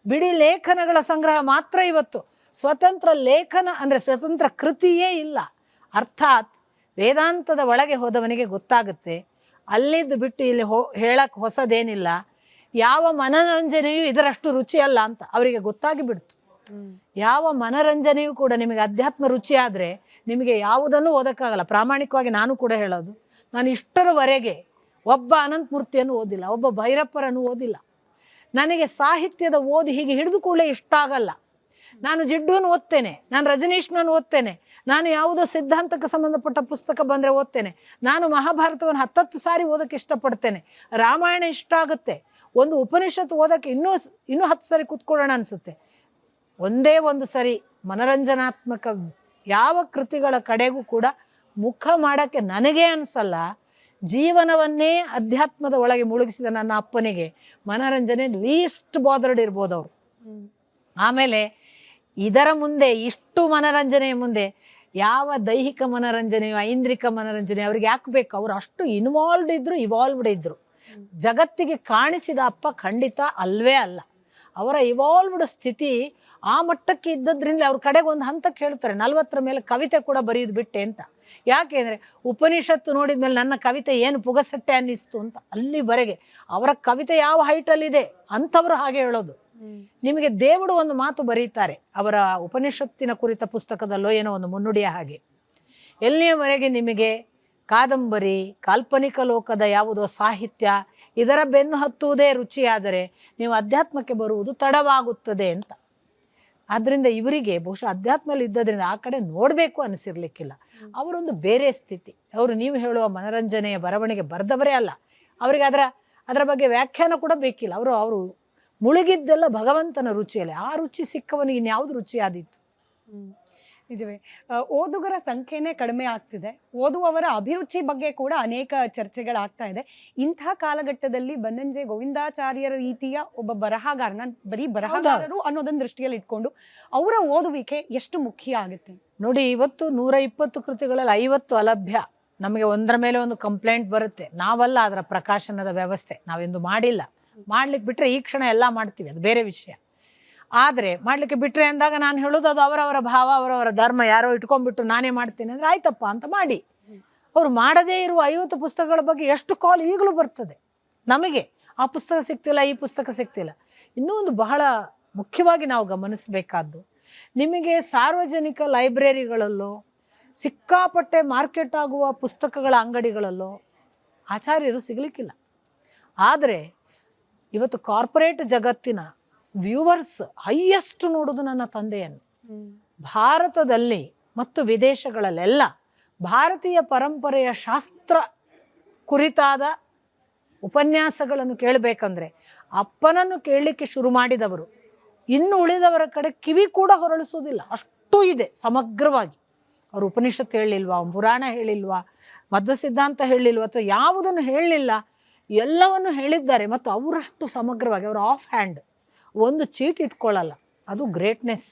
Speaker 2: ಬಿಡಿ ಲೇಖನಗಳ ಸಂಗ್ರಹ ಮಾತ್ರ. ಇವತ್ತು ಸ್ವತಂತ್ರ ಲೇಖನ ಅಂದರೆ ಸ್ವತಂತ್ರ ಕೃತಿಯೇ ಇಲ್ಲ. ಅರ್ಥಾತ್ ವೇದಾಂತದ ಒಳಗೆ ಹೋದವನಿಗೆ ಗೊತ್ತಾಗುತ್ತೆ, ಅಲ್ಲಿದ್ದು ಬಿಟ್ಟು ಇಲ್ಲಿ ಹೇಳಕ್ಕೆ ಹೊಸದೇನಿಲ್ಲ, ಯಾವ ಮನರಂಜನೆಯೂ ಇದರಷ್ಟು ರುಚಿ ಅಲ್ಲ ಅಂತ ಅವರಿಗೆ ಗೊತ್ತಾಗಿ ಬಿಡ್ತು. ಯಾವ ಮನರಂಜನೆಯೂ ಕೂಡ ನಿಮಗೆ ಅಧ್ಯಾತ್ಮ ರುಚಿ ಆದರೆ ನಿಮಗೆ ಯಾವುದನ್ನು ಓದಕ್ಕಾಗಲ್ಲ. ಪ್ರಾಮಾಣಿಕವಾಗಿ ನಾನು ಕೂಡ ಹೇಳೋದು, ನಾನು ಇಷ್ಟರವರೆಗೆ ಒಬ್ಬ ಅನಂತಮೂರ್ತಿಯನ್ನು ಓದಿಲ್ಲ, ಒಬ್ಬ ಭೈರಪ್ಪರನ್ನು ಓದಿಲ್ಲ. ನನಗೆ ಸಾಹಿತ್ಯದ ಓದು ಹೀಗೆ ಹಿಡಿದು ಕೂಡಲೇ ಇಷ್ಟ ಆಗಲ್ಲ. ನಾನು ಜಿಡ್ಡೂನು ಓದ್ತೇನೆ, ನಾನು ರಜನೀಶ್ನನ್ನು ಓದ್ತೇನೆ, ನಾನು ಯಾವುದೋ ಸಿದ್ಧಾಂತಕ್ಕೆ ಸಂಬಂಧಪಟ್ಟ ಪುಸ್ತಕ ಬಂದರೆ ಓದ್ತೇನೆ, ನಾನು ಮಹಾಭಾರತವನ್ನು 10 ಸಾರಿ ಓದೋಕ್ಕೆ ಇಷ್ಟಪಡ್ತೇನೆ, ರಾಮಾಯಣ ಇಷ್ಟ ಆಗುತ್ತೆ, ಒಂದು ಉಪನಿಷತ್ತು ಓದೋಕ್ಕೆ ಇನ್ನೂ 10 ಸಾರಿ ಕೂತ್ಕೊಳ್ಳೋಣ ಅನಿಸುತ್ತೆ. ಒಂದೇ ಒಂದು ಸರಿ ಮನರಂಜನಾತ್ಮಕ ಯಾವ ಕೃತಿಗಳ ಕಡೆಗೂ ಕೂಡ ಮುಖ ಮಾಡೋಕ್ಕೆ ನನಗೇ ಅನಿಸಲ್ಲ. ಜೀವನವನ್ನೇ ಅಧ್ಯಾತ್ಮದ ಒಳಗೆ ಮುಳುಗಿಸಿದ ನನ್ನ ಅಪ್ಪನಿಗೆ ಮನರಂಜನೆ ಲೀಸ್ಟ್ ಬಾದರ್ಡ್ ಇರ್ಬೋದು ಅವರು. ಆಮೇಲೆ ಇದರ ಮುಂದೆ, ಇಷ್ಟು ಮನರಂಜನೆಯ ಮುಂದೆ ಯಾವ ದೈಹಿಕ ಮನರಂಜನೆಯೋ ಐಂದ್ರಿಕ ಮನರಂಜನೆ ಅವ್ರಿಗೆ ಯಾಕೆ ಬೇಕು? ಅವರು ಅಷ್ಟು ಇವಾಲ್ವ್ಡ್ ಇದ್ರು. ಜಗತ್ತಿಗೆ ಕಾಣಿಸಿದ ಅಪ್ಪ ಖಂಡಿತ ಅಲ್ವೇ ಅಲ್ಲ. ಅವರ ಇವಾಲ್ವ್ಡ್ ಸ್ಥಿತಿ ಆ ಮಟ್ಟಕ್ಕೆ ಇದ್ದದ್ರಿಂದ ಅವ್ರ ಕಡೆಗೆ ಒಂದು ಹಂತಕ್ಕೆ ಹೇಳ್ತಾರೆ, 40ರ ಮೇಲೆ ಕವಿತೆ ಕೂಡ ಬರೆಯೋದು ಬಿಟ್ಟೆ ಅಂತ. ಯಾಕೆ ಅಂದರೆ ಉಪನಿಷತ್ತು ನೋಡಿದ ಮೇಲೆ ನನ್ನ ಕವಿತೆ ಏನು ಪುಗಸಟ್ಟೆ ಅನ್ನಿಸ್ತು ಅಂತ. ಅಲ್ಲಿವರೆಗೆ ಅವರ ಕವಿತೆ ಯಾವ ಹೈಟಲ್ಲಿದೆ ಅಂಥವ್ರು ಹಾಗೆ ಹೇಳೋದು. ನಿಮಗೆ ದೇವರು ಒಂದು ಮಾತು ಬರೀತಾರೆ ಅವರ ಉಪನಿಷತ್ತಿನ ಕುರಿತ ಪುಸ್ತಕದಲ್ಲೋ ಏನೋ ಒಂದು ಮುನ್ನುಡಿಯ ಹಾಗೆ, ಎಲ್ಲಿಯವರೆಗೆ ನಿಮಗೆ ಕಾದಂಬರಿ, ಕಾಲ್ಪನಿಕ ಲೋಕದ ಯಾವುದೋ ಸಾಹಿತ್ಯ ಇದರ ಬೆನ್ನು ಹತ್ತುವುದೇ ರುಚಿಯಾದರೆ ನೀವು ಅಧ್ಯಾತ್ಮಕ್ಕೆ ಬರುವುದು ತಡವಾಗುತ್ತದೆ ಅಂತ. ಆದ್ದರಿಂದ ಇವರಿಗೆ ಬಹುಶಃ ಅಧ್ಯಾತ್ಮದಲ್ಲಿ ಇದ್ದದ್ರಿಂದ ಆ ಕಡೆ ನೋಡಬೇಕು ಅನಿಸಿರ್ಲಿಕ್ಕಿಲ್ಲ. ಅವರೊಂದು ಬೇರೆ ಸ್ಥಿತಿ. ಅವರು ನೀವು ಹೇಳುವ ಮನರಂಜನೆಯ ಬರವಣಿಗೆ ಬರೆದವರೇ ಅಲ್ಲ, ಅವರಿಗೆ ಅದರ ಬಗ್ಗೆ ವ್ಯಾಖ್ಯಾನ ಕೂಡ ಬೇಕಿಲ್ಲ. ಅವರು ಮುಳುಗಿದ್ದೆಲ್ಲ ಭಗವಂತನ ರುಚಿಯಲ್ಲಿ. ಆ ರುಚಿ ಸಿಕ್ಕವನಿಗೆ ಇನ್ಯಾವುದು ರುಚಿ ಆದೀತು?
Speaker 1: ನಿಜವೇ. ಓದುಗರ ಸಂಖ್ಯೆನೇ ಕಡಿಮೆ ಆಗ್ತಿದೆ, ಓದುವವರ ಅಭಿರುಚಿ ಬಗ್ಗೆ ಕೂಡ ಅನೇಕ ಚರ್ಚೆಗಳಾಗ್ತಾ ಇದೆ. ಇಂಥ ಕಾಲಘಟ್ಟದಲ್ಲಿ ಬನ್ನಂಜೆ ಗೋವಿಂದಾಚಾರ್ಯರ ರೀತಿಯ ಒಬ್ಬ ಬರಹಗಾರನ, ಬರೀ ಬರಹಗಾರರು ಅನ್ನೋದನ್ನ ದೃಷ್ಟಿಯಲ್ಲಿ ಇಟ್ಕೊಂಡು ಅವರ ಓದುವಿಕೆ ಎಷ್ಟು ಮುಖ್ಯ ಆಗುತ್ತೆ
Speaker 2: ನೋಡಿ. ಇವತ್ತು 120 ಕೃತಿಗಳಲ್ಲಿ 50 ಅಲಭ್ಯ. ನಮಗೆ ಒಂದರ ಮೇಲೆ ಒಂದು ಕಂಪ್ಲೇಂಟ್ ಬರುತ್ತೆ, ನಾವಲ್ಲ ಅದರ ಪ್ರಕಾಶನದ ವ್ಯವಸ್ಥೆ, ನಾವೆಂದು ಮಾಡಿಲ್ಲ. ಮಾಡ್ಲಿಕ್ಕೆ ಬಿಟ್ಟರೆ ಈ ಕ್ಷಣ ಎಲ್ಲ ಮಾಡ್ತೀವಿ, ಅದು ಬೇರೆ ವಿಷಯ. ಆದರೆ ಮಾಡಲಿಕ್ಕೆ ಬಿಟ್ಟರೆ ಅಂದಾಗ ನಾನು ಹೇಳೋದು ಅದು ಅವರವರ ಭಾವ, ಅವರವರ ಧರ್ಮ. ಯಾರೋ ಇಟ್ಕೊಂಡ್ಬಿಟ್ಟು ನಾನೇ ಮಾಡ್ತೀನಿ ಅಂದರೆ ಆಯ್ತಪ್ಪ ಅಂತ ಮಾಡಿ. ಅವರು ಮಾಡದೇ ಇರುವ 50 ಪುಸ್ತಕಗಳ ಬಗ್ಗೆ ಎಷ್ಟು ಕಾಲ್ ಈಗಲೂ ಬರ್ತದೆ ನಮಗೆ. ಆ ಪುಸ್ತಕ ಸಿಗ್ತಿಲ್ಲ, ಈ ಪುಸ್ತಕ ಸಿಗ್ತಿಲ್ಲ. ಇನ್ನೂ ಒಂದು ಬಹಳ ಮುಖ್ಯವಾಗಿ ನಾವು ಗಮನಿಸಬೇಕಾದ್ದು, ನಿಮಗೆ ಸಾರ್ವಜನಿಕ ಲೈಬ್ರರಿಗಳಲ್ಲೋ, ಸಿಕ್ಕಾಪಟ್ಟೆ ಮಾರ್ಕೆಟ್ ಆಗುವ ಪುಸ್ತಕಗಳ ಅಂಗಡಿಗಳಲ್ಲೋ ಆಚಾರ್ಯರು ಸಿಗಲಿಕ್ಕಿಲ್ಲ. ಆದರೆ ಇವತ್ತು ಕಾರ್ಪೊರೇಟ್ ಜಗತ್ತಿನ ವ್ಯೂವರ್ಸ್ ಹೈಯೆಸ್ಟ್ ನೋಡೋದು ನನ್ನ ತಂದೆಯನ್ನು. ಭಾರತದಲ್ಲಿ ಮತ್ತು ವಿದೇಶಗಳಲ್ಲೆಲ್ಲ ಭಾರತೀಯ ಪರಂಪರೆಯ ಶಾಸ್ತ್ರ ಕುರಿತಾದ ಉಪನ್ಯಾಸಗಳನ್ನು ಕೇಳಬೇಕಂದ್ರೆ ಅಪ್ಪನನ್ನು ಕೇಳಲಿಕ್ಕೆ ಶುರು ಮಾಡಿದವರು ಇನ್ನು ಉಳಿದವರ ಕಡೆ ಕಿವಿ ಕೂಡ ಹೊರಳಿಸೋದಿಲ್ಲ, ಅಷ್ಟು ಇದೆ ಸಮಗ್ರವಾಗಿ. ಅವರು ಉಪನಿಷತ್ತು ಹೇಳಲಿಲ್ವಾ, ಪುರಾಣ ಹೇಳಿಲ್ವಾ, ಮಧ್ವ ಸಿದ್ಧಾಂತ ಹೇಳಿಲ್ವಾ, ಅಥವಾ ಯಾವುದನ್ನು ಹೇಳಲಿಲ್ಲ, ಎಲ್ಲವನ್ನು ಹೇಳಿದ್ದಾರೆ. ಮತ್ತು ಅವರಷ್ಟು ಸಮಗ್ರವಾಗಿ, ಅವರು ಆಫ್ ಹ್ಯಾಂಡ್ ಒಂದು ಚೀಟ್ ಇಟ್ಕೊಳ್ಳಲ್ಲ. ಅದು ಗ್ರೇಟ್ನೆಸ್.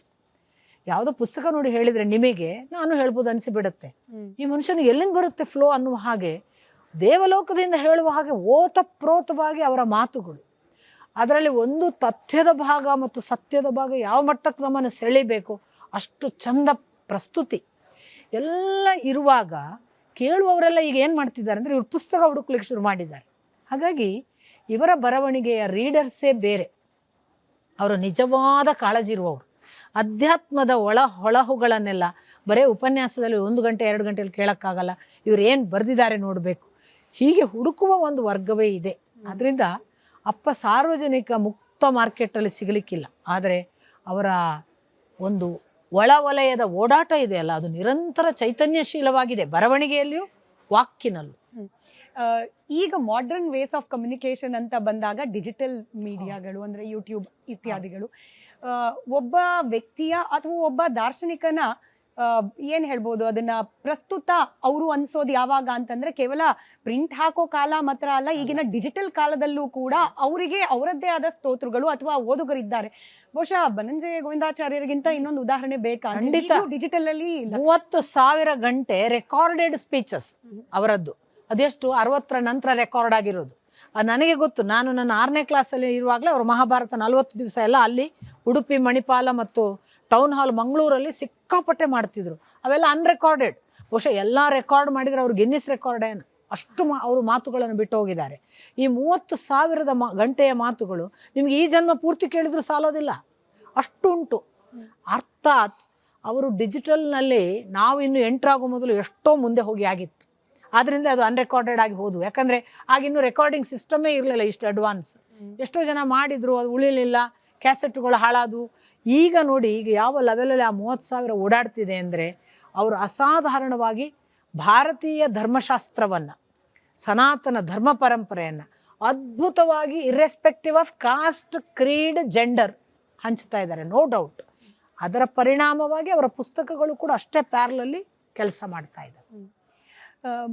Speaker 2: ಯಾವುದೋ ಪುಸ್ತಕ ನೋಡಿ ಹೇಳಿದರೆ ನಿಮಗೆ ನಾನು ಹೇಳ್ಬೋದು ಅನಿಸಿಬಿಡುತ್ತೆ, ಈ ಮನುಷ್ಯನು ಎಲ್ಲಿಂದ ಬರುತ್ತೆ ಫ್ಲೋ ಅನ್ನುವ ಹಾಗೆ, ದೇವಲೋಕದಿಂದ ಹೇಳುವ ಹಾಗೆ ಓತಪ್ರೋತವಾಗಿ ಅವರ ಮಾತುಗಳು. ಅದರಲ್ಲಿ ಒಂದು ತಥ್ಯದ ಭಾಗ ಮತ್ತು ಸತ್ಯದ ಭಾಗ ಯಾವ ಮಟ್ಟಕ್ಕೆ ನಮ್ಮನ್ನು ಸೆಳಿಬೇಕು ಅಷ್ಟು ಚಂದ ಪ್ರಸ್ತುತಿ ಎಲ್ಲ ಇರುವಾಗ ಕೇಳುವವರೆಲ್ಲ ಈಗ ಏನು ಮಾಡ್ತಿದ್ದಾರೆ ಅಂದರೆ ಇವ್ರು ಪುಸ್ತಕ ಹುಡುಕ್ಲಿಕ್ಕೆ ಶುರು ಮಾಡಿದ್ದಾರೆ. ಹಾಗಾಗಿ ಇವರ ಬರವಣಿಗೆಯ ರೀಡರ್ಸೇ ಬೇರೆ, ಅವರು ನಿಜವಾದ ಕಾಳಜಿ ಇರುವವರು. ಅಧ್ಯಾತ್ಮದ ಹೊಳಹುಗಳನ್ನೆಲ್ಲ ಬರೀ ಉಪನ್ಯಾಸದಲ್ಲಿ 1 ಗಂಟೆ 2 ಗಂಟೆಯಲ್ಲಿ ಕೇಳೋಕ್ಕಾಗಲ್ಲ, ಇವ್ರು ಏನು ಬರೆದಿದ್ದಾರೆ ನೋಡಬೇಕು, ಹೀಗೆ ಹುಡುಕುವ ಒಂದು ವರ್ಗವೇ ಇದೆ. ಅದರಿಂದ ಅಪ್ಪ ಸಾರ್ವಜನಿಕ ಮುಕ್ತ ಮಾರ್ಕೆಟಲ್ಲಿ ಸಿಗಲಿಕ್ಕಿಲ್ಲ. ಆದರೆ ಅವರ ಒಂದು ಒಳ ವಲಯದ ಓಡಾಟ ಇದೆಯಲ್ಲ, ಅದು ನಿರಂತರ ಚೈತನ್ಯಶೀಲವಾಗಿದೆ, ಬರವಣಿಗೆಯಲ್ಲಿಯೂ ವಾಕ್ಯನಲ್ಲೂ.
Speaker 1: ಈಗ ಮಾಡ್ರನ್ ವೇಸ್ ಆಫ್ ಕಮ್ಯುನಿಕೇಷನ್ ಅಂತ ಬಂದಾಗ ಡಿಜಿಟಲ್ ಮೀಡಿಯಾಗಳು ಅಂದರೆ ಯೂಟ್ಯೂಬ್ ಇತ್ಯಾದಿಗಳು ಒಬ್ಬ ವ್ಯಕ್ತಿಯ ಅಥವಾ ಒಬ್ಬ ದಾರ್ಶನಿಕನ ಏನು ಹೇಳ್ಬೋದು, ಅದನ್ನು ಪ್ರಸ್ತುತ ಅವರು ಅನ್ಸೋದು ಯಾವಾಗ ಅಂತಂದರೆ ಕೇವಲ ಪ್ರಿಂಟ್ ಹಾಕೋ ಕಾಲ ಮಾತ್ರ ಅಲ್ಲ, ಈಗಿನ ಡಿಜಿಟಲ್ ಕಾಲದಲ್ಲೂ ಕೂಡ ಅವರಿಗೆ ಅವರದ್ದೇ ಆದ ಸ್ತೋತ್ರಗಳು ಅಥವಾ ಓದುಗರಿದ್ದಾರೆ. ಬಹುಶಃ ಬನ್ನಂಜೆ ಗೋವಿಂದಾಚಾರ್ಯರಿಗಿಂತ ಇನ್ನೊಂದು ಉದಾಹರಣೆ ಬೇಕಾ?
Speaker 2: ಖಂಡಿತ.
Speaker 1: ಡಿಜಿಟಲ್ ಅಲ್ಲಿ
Speaker 2: 30,000 ಗಂಟೆ ರೆಕಾರ್ಡೆಡ್ ಸ್ಪೀಚಸ್ ಅವರದ್ದು. ಅದೆಷ್ಟು 60ರ ನಂತರ ರೆಕಾರ್ಡ್ ಆಗಿರೋದು. ನನಗೆ ಗೊತ್ತು, ನಾನು ನನ್ನ 6ನೇ ಕ್ಲಾಸಲ್ಲಿ ಇರುವಾಗಲೇ ಅವರು ಮಹಾಭಾರತ 40 ದಿವಸ ಎಲ್ಲ ಅಲ್ಲಿ ಉಡುಪಿ, ಮಣಿಪಾಲ ಮತ್ತು ಟೌನ್ ಹಾಲ್ ಮಂಗಳೂರಲ್ಲಿ ಸಿಕ್ಕಾಪಟ್ಟೆ ಮಾಡ್ತಿದ್ರು. ಅವೆಲ್ಲ ಅನ್ರೆಕಾರ್ಡೆಡ್. ಬಹುಶಃ ಎಲ್ಲ ರೆಕಾರ್ಡ್ ಮಾಡಿದರೆ ಅವ್ರು ಗಿನ್ನಿಸ್ ರೆಕಾರ್ಡ್ ಏನು, ಅಷ್ಟು ಅವರು ಮಾತುಗಳನ್ನು ಬಿಟ್ಟು ಹೋಗಿದ್ದಾರೆ. ಈ 30,000 ಗಂಟೆಯ ಮಾತುಗಳು ನಿಮಗೆ ಈ ಜನ್ಮ ಪೂರ್ತಿ ಕೇಳಿದ್ರು ಸಾಲೋದಿಲ್ಲ, ಅಷ್ಟು ಉಂಟು. ಅರ್ಥಾತ್ ಅವರು ಡಿಜಿಟಲ್ನಲ್ಲಿ ನಾವು ಇನ್ನು ಎಂಟ್ರಾಗೋ ಮೊದಲು ಎಷ್ಟೋ ಮುಂದೆ ಹೋಗಿ ಆಗಿತ್ತು. ಆದ್ದರಿಂದ ಅದು ಅನ್ರೆಕಾರ್ಡೆಡ್ ಆಗಿ ಹೋದು. ಯಾಕಂದರೆ ಆಗಿನ್ನೂ ರೆಕಾರ್ಡಿಂಗ್ ಸಿಸ್ಟಮೇ ಇರಲಿಲ್ಲ ಇಷ್ಟು ಅಡ್ವಾನ್ಸ್. ಎಷ್ಟೋ ಜನ ಮಾಡಿದರು, ಅದು ಉಳಿಲಿಲ್ಲ, ಕ್ಯಾಸೆಟ್ಗಳು ಹಾಳಾದವು. ಈಗ ನೋಡಿ, ಈಗ ಯಾವ ಲೆವೆಲಲ್ಲಿ ಆ 30,000 ಓಡಾಡ್ತಿದೆ ಅಂದರೆ, ಅವರು ಅಸಾಧಾರಣವಾಗಿ ಭಾರತೀಯ ಧರ್ಮಶಾಸ್ತ್ರವನ್ನು, ಸನಾತನ ಧರ್ಮ ಪರಂಪರೆಯನ್ನು ಅದ್ಭುತವಾಗಿ irrespective of caste, creed, gender ಹಂಚ್ತಾ ಇದ್ದಾರೆ, ನೋ ಡೌಟ್. ಅದರ ಪರಿಣಾಮವಾಗಿ ಅವರ ಪುಸ್ತಕಗಳು ಕೂಡ ಅಷ್ಟೇ ಪ್ಯಾರಲಲ್ಲಿ ಕೆಲಸ ಮಾಡ್ತಾ ಇದ್ದಾರೆ.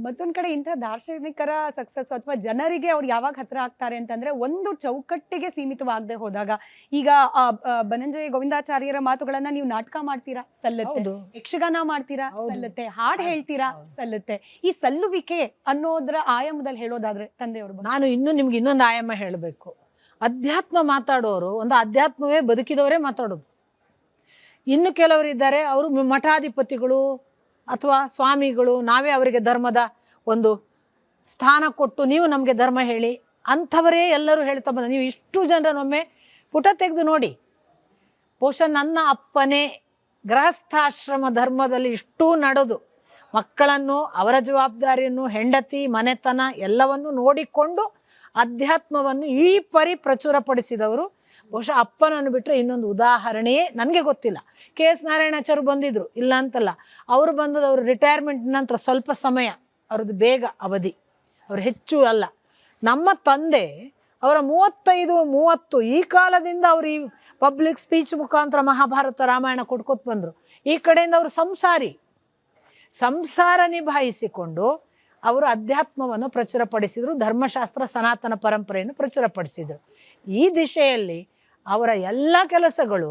Speaker 1: ಮತ್ತೊಂದು ಕಡೆ ಇಂಥ ದಾರ್ಶನಿಕರ ಸಕ್ಸಸ್ ಅಥವಾ ಜನರಿಗೆ ಅವ್ರು ಯಾವಾಗ ಹತ್ರ ಆಗ್ತಾರೆ ಅಂತಂದ್ರೆ ಒಂದು ಚೌಕಟ್ಟಿಗೆ ಸೀಮಿತವಾಗದೆ ಹೋದಾಗ, ಈಗ ಬನ್ನಂಜೆ ಗೋವಿಂದಾಚಾರ್ಯರ ಮಾತುಗಳನ್ನ ನೀವು ನಾಟಕ ಮಾಡ್ತೀರಾ, ಸಲ್ಲುತ್ತೆ. ಯಕ್ಷಗಾನ ಮಾಡ್ತೀರಾ, ಸಲ್ಲುತ್ತೆ. ಹಾಡು ಹೇಳ್ತೀರಾ, ಸಲ್ಲುತ್ತೆ. ಈ ಸಲ್ಲುವಿಕೆ ಅನ್ನೋದ್ರ ಆಯಾಮದಲ್ಲಿ ಹೇಳೋದಾದ್ರೆ ತಂದೆಯವರು,
Speaker 2: ನಾನು ನಿಮ್ಗೆ ಇನ್ನೊಂದು ಆಯಾಮ ಹೇಳಬೇಕು. ಅಧ್ಯಾತ್ಮ ಮಾತಾಡೋರು ಒಂದು ಅಧ್ಯಾತ್ಮವೇ ಬದುಕಿದವರೇ ಮಾತಾಡೋದು. ಇನ್ನು ಕೆಲವರು ಇದ್ದಾರೆ, ಅವರು ಮಠಾಧಿಪತಿಗಳು ಅಥವಾ ಸ್ವಾಮಿಗಳು, ನಾವೇ ಅವರಿಗೆ ಧರ್ಮದ ಒಂದು ಸ್ಥಾನ ಕೊಟ್ಟು ನೀವು ನಮಗೆ ಧರ್ಮ ಹೇಳಿ ಅಂಥವರೇ ಎಲ್ಲರೂ ಹೇಳ್ತಾ ಬಂದ. ನೀವು ಇಷ್ಟು ಜನರನ್ನೊಮ್ಮೆ ಪುಟ ತೆಗೆದು ನೋಡಿ. ಬಹುಶಃ ನನ್ನ ಅಪ್ಪನೇ ಗೃಹಸ್ಥಾಶ್ರಮ ಧರ್ಮದಲ್ಲಿ ಇಷ್ಟೂ ನಡೆದು ಮಕ್ಕಳನ್ನು, ಅವರ ಜವಾಬ್ದಾರಿಯನ್ನು, ಹೆಂಡತಿ, ಮನೆತನ ಎಲ್ಲವನ್ನು ನೋಡಿಕೊಂಡು ಅಧ್ಯಾತ್ಮವನ್ನು ಈ ಪರಿ ಪ್ರಚುರಪಡಿಸಿದವರು ಬಹುಶಃ ಅಪ್ಪನನ್ನು ಬಿಟ್ಟರೆ ಇನ್ನೊಂದು ಉದಾಹರಣೆಯೇ ನನಗೆ ಗೊತ್ತಿಲ್ಲ. KS ನಾರಾಯಣಾಚಾರ್ಯರು ಬಂದಿದ್ದರು, ಇಲ್ಲ ಅಂತಲ್ಲ. ಅವರು ಬಂದದ್ದು ಅವರು ರಿಟೈರ್ಮೆಂಟ್ ನಂತರ ಸ್ವಲ್ಪ ಸಮಯ, ಅವ್ರದ್ದು ಬೇಗ ಅವಧಿ, ಅವರು ಹೆಚ್ಚು ಅಲ್ಲ. ನಮ್ಮ ತಂದೆ ಅವರ 35-30 ಈ ಕಾಲದಿಂದ ಅವರು ಈ ಪಬ್ಲಿಕ್ ಸ್ಪೀಚ್ ಮುಖಾಂತರ ಮಹಾಭಾರತ ರಾಮಾಯಣ ಕೊಟ್ಕೊತ ಬಂದರು. ಈ ಕಡೆಯಿಂದ ಅವರು ಸಂಸಾರ ನಿಭಾಯಿಸಿಕೊಂಡು ಅವರು ಅಧ್ಯಾತ್ಮವನ್ನು ಪ್ರಚುರಪಡಿಸಿದರು, ಧರ್ಮಶಾಸ್ತ್ರ ಸನಾತನ ಪರಂಪರೆಯನ್ನು ಪ್ರಚುರಪಡಿಸಿದರು. ಈ ದಿಶೆಯಲ್ಲಿ ಅವರ ಎಲ್ಲ ಕೆಲಸಗಳು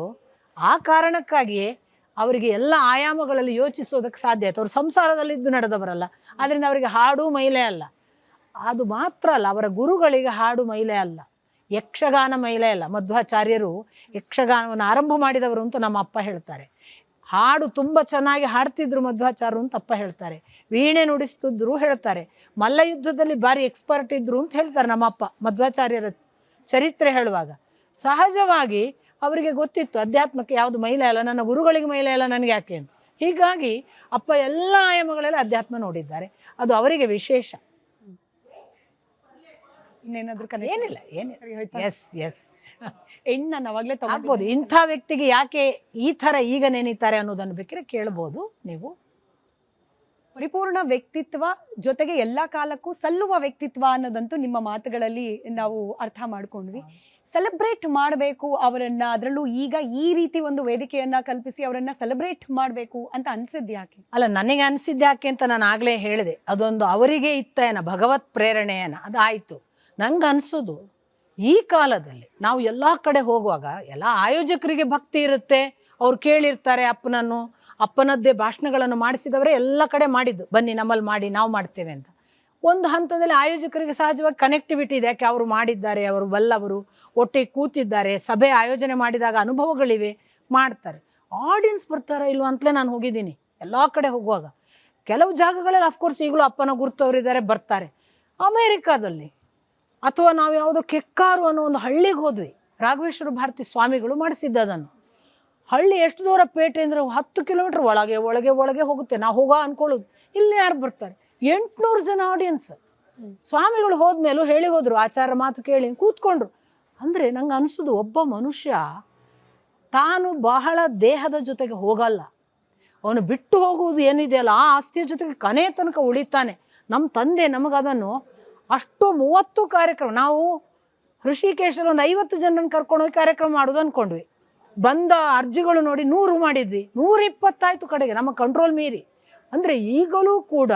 Speaker 2: ಆ ಕಾರಣಕ್ಕಾಗಿಯೇ ಅವರಿಗೆ ಎಲ್ಲ ಆಯಾಮಗಳಲ್ಲಿ ಯೋಚಿಸೋದಕ್ಕೆ ಸಾಧ್ಯ ಆಯಿತು. ಅವರು ಸಂಸಾರದಲ್ಲಿದ್ದು ನಡೆದವರಲ್ಲ, ಆದ್ದರಿಂದ ಅವರಿಗೆ ಹಾಡು ಮೈಲೆ ಅಲ್ಲ. ಅದು ಮಾತ್ರ ಅಲ್ಲ, ಅವರ ಗುರುಗಳಿಗೆ ಹಾಡು ಮೈಲೆ ಅಲ್ಲ, ಯಕ್ಷಗಾನ ಮೈಲೆ ಅಲ್ಲ. ಮಧ್ವಾಚಾರ್ಯರು ಯಕ್ಷಗಾನವನ್ನು ಆರಂಭ ಮಾಡಿದವರು ಅಂತ ನಮ್ಮ ಅಪ್ಪ ಹೇಳ್ತಾರೆ. ಹಾಡು ತುಂಬ ಚೆನ್ನಾಗಿ ಹಾಡ್ತಿದ್ರು ಮಧ್ವಾಚಾರ್ಯರು ಅಂತ ಅಪ್ಪ ಹೇಳ್ತಾರೆ. ವೀಣೆ ನುಡಿಸ್ತಿದ್ರು ಹೇಳ್ತಾರೆ. ಮಲ್ಲಯುದ್ಧದಲ್ಲಿ ಭಾರಿ ಎಕ್ಸ್ಪರ್ಟ್ ಇದ್ರು ಅಂತ ಹೇಳ್ತಾರೆ ನಮ್ಮಪ್ಪ ಮಧ್ವಾಚಾರ್ಯರ ಚರಿತ್ರೆ ಹೇಳುವಾಗ. ಸಹಜವಾಗಿ ಅವರಿಗೆ ಗೊತ್ತಿತ್ತು ಅಧ್ಯಾತ್ಮಕ್ಕೆ ಯಾವುದು ಮೈಲೆ ಅಲ್ಲ, ನನ್ನ ಗುರುಗಳಿಗೆ ಮೈಲೆ ಅಲ್ಲ, ನನಗೆ ಯಾಕೆ ಅಂತ. ಹೀಗಾಗಿ ಅಪ್ಪ ಎಲ್ಲ ಆಯಾಮಗಳಲ್ಲಿ ಅಧ್ಯಾತ್ಮ ನೋಡಿದ್ದಾರೆ, ಅದು ಅವರಿಗೆ ವಿಶೇಷ.
Speaker 1: ಇನ್ನೇನಾದ್ರೂ
Speaker 2: ಏನಿಲ್ಲ
Speaker 1: ಸರಿ ಹೋಯ್ತಾ?
Speaker 2: ಎಸ್ ಎಸ್
Speaker 1: ಹೆಣ್ಣು ನಾನು ಅವಾಗಲೇ
Speaker 2: ಆಗ್ಬೋದು. ಇಂಥ ವ್ಯಕ್ತಿಗೆ ಯಾಕೆ ಈ ಥರ ಈಗ ನೆನೀತಾರೆ ಅನ್ನೋದನ್ನು ಬೇಕಿದ್ರೆ ಕೇಳ್ಬೋದು ನೀವು.
Speaker 1: ಪರಿಪೂರ್ಣ ವ್ಯಕ್ತಿತ್ವ ಜೊತೆಗೆ ಎಲ್ಲಾ ಕಾಲಕ್ಕೂ ಸಲ್ಲುವ ವ್ಯಕ್ತಿತ್ವ ಅನ್ನೋದಂತೂ ನಿಮ್ಮ ಮಾತುಗಳಲ್ಲಿ ನಾವು ಅರ್ಥ ಮಾಡ್ಕೊಂಡ್ವಿ. ಸೆಲೆಬ್ರೇಟ್ ಮಾಡಬೇಕು ಅವರನ್ನ, ಅದರಲ್ಲೂ ಈಗ ಈ ರೀತಿ ಒಂದು ವೇದಿಕೆಯನ್ನ ಕಲ್ಪಿಸಿ ಅವರನ್ನ ಸೆಲೆಬ್ರೇಟ್ ಮಾಡಬೇಕು ಅಂತ ಅನ್ಸಿದ್ ಯಾಕೆ?
Speaker 2: ಅಲ್ಲ, ನನಗೆ ಅನಿಸಿದ್ದು ಯಾಕೆ ಅಂತ ನಾನು ಆಗಲೇ ಹೇಳಿದೆ, ಅದೊಂದು ಅವರಿಗೆ ಇತ್ತೇನ ಭಗವತ್ ಪ್ರೇರಣೆಯನ್ನ ಅದಾಯಿತು. ನಂಗೆ ಅನಿಸೋದು ಈ ಕಾಲದಲ್ಲಿ ನಾವು ಎಲ್ಲ ಕಡೆ ಹೋಗುವಾಗ ಎಲ್ಲ ಆಯೋಜಕರಿಗೆ ಭಕ್ತಿ ಇರುತ್ತೆ, ಅವ್ರು ಕೇಳಿರ್ತಾರೆ ಅಪ್ಪನನ್ನು, ಅಪ್ಪನದ್ದೇ ಭಾಷಣಗಳನ್ನು ಮಾಡಿಸಿದವರೇ ಎಲ್ಲ ಕಡೆ ಮಾಡಿದ್ದು, ಬನ್ನಿ ನಮ್ಮಲ್ಲಿ ಮಾಡಿ ನಾವು ಮಾಡ್ತೇವೆ ಅಂತ. ಒಂದು ಹಂತದಲ್ಲಿ ಆಯೋಜಕರಿಗೆ ಸಹಜವಾಗಿ ಕನೆಕ್ಟಿವಿಟಿ ಇದೆ, ಯಾಕೆ ಅವರು ಮಾಡಿದ್ದಾರೆ, ಅವರು ಬಲ್ಲವರು, ಒಟ್ಟಿಗೆ ಕೂತಿದ್ದಾರೆ, ಸಭೆ ಆಯೋಜನೆ ಮಾಡಿದಾಗ ಅನುಭವಗಳಿವೆ, ಮಾಡ್ತಾರೆ. ಆಡಿಯನ್ಸ್ ಬರ್ತಾರ ಇಲ್ವ ಅಂತಲೇ ನಾನು ಹೋಗಿದ್ದೀನಿ ಎಲ್ಲ ಕಡೆ ಹೋಗುವಾಗ. ಕೆಲವು ಜಾಗಗಳಲ್ಲಿ ಅಫ್ಕೋರ್ಸ್ ಈಗಲೂ ಅಪ್ಪನ ಗುರ್ತವರಿದ್ದಾರೆ, ಬರ್ತಾರೆ. ಅಮೇರಿಕಾದಲ್ಲಿ ಅಥವಾ ನಾವು ಯಾವುದೋ ಕೆಕ್ಕಾರು ಅನ್ನೋ ಒಂದು ಹಳ್ಳಿಗೆ ಹೋದ್ವಿ, ರಾಘವೇಶ್ವರ ಭಾರತಿ ಸ್ವಾಮಿಗಳು ಮಾಡಿಸಿದ್ದ ಅದನ್ನು. ಹಳ್ಳಿ ಎಷ್ಟು ದೂರ ಪೇಟೆ ಅಂದರೆ 10 ಕಿಲೋಮೀಟ್ರ್ ಒಳಗೆ ಒಳಗೆ ಒಳಗೆ ಹೋಗುತ್ತೆ. ನಾವು ಹೋಗೋ ಅಂದ್ಕೊಳ್ಳೋದು, ಇಲ್ಲಿ ಯಾರು ಬರ್ತಾರೆ, 800 ಜನ ಆಡಿಯನ್ಸ್. ಸ್ವಾಮಿಗಳು ಹೋದ್ಮೇಲೂ ಹೇಳಿ ಹೋದರು, ಆಚಾರ ಮಾತು ಕೇಳಿ ಕೂತ್ಕೊಂಡ್ರು. ಅಂದರೆ ನಂಗೆ ಅನಿಸೋದು, ಒಬ್ಬ ಮನುಷ್ಯ ತಾನು ಬಹಳ ದೇಹದ ಜೊತೆಗೆ ಹೋಗಲ್ಲ, ಅವನು ಬಿಟ್ಟು ಹೋಗುವುದು ಏನಿದೆಯಲ್ಲ ಆ ಆಸ್ತಿಯ ಜೊತೆಗೆ ಕೊನೆಯ ತನಕ ಉಳಿತಾನೆ. ನಮ್ಮ ತಂದೆ ನಮಗದನ್ನು ಅಷ್ಟು 30 ಕಾರ್ಯಕ್ರಮ, ನಾವು ಋಷಿಕೇಶಲ್ಲಿ ಒಂದು 50 ಜನರನ್ನು ಕರ್ಕೊಂಡೋಗಿ ಕಾರ್ಯಕ್ರಮ ಮಾಡೋದು ಅಂದ್ಕೊಂಡ್ವಿ. ಬಂದ ಅರ್ಜಿಗಳು ನೋಡಿ 100 ಮಾಡಿದ್ವಿ, 120 ಆಯಿತು ಕಡೆಗೆ, ನಮ್ಮ ಕಂಟ್ರೋಲ್ ಮೀರಿ. ಅಂದರೆ ಈಗಲೂ ಕೂಡ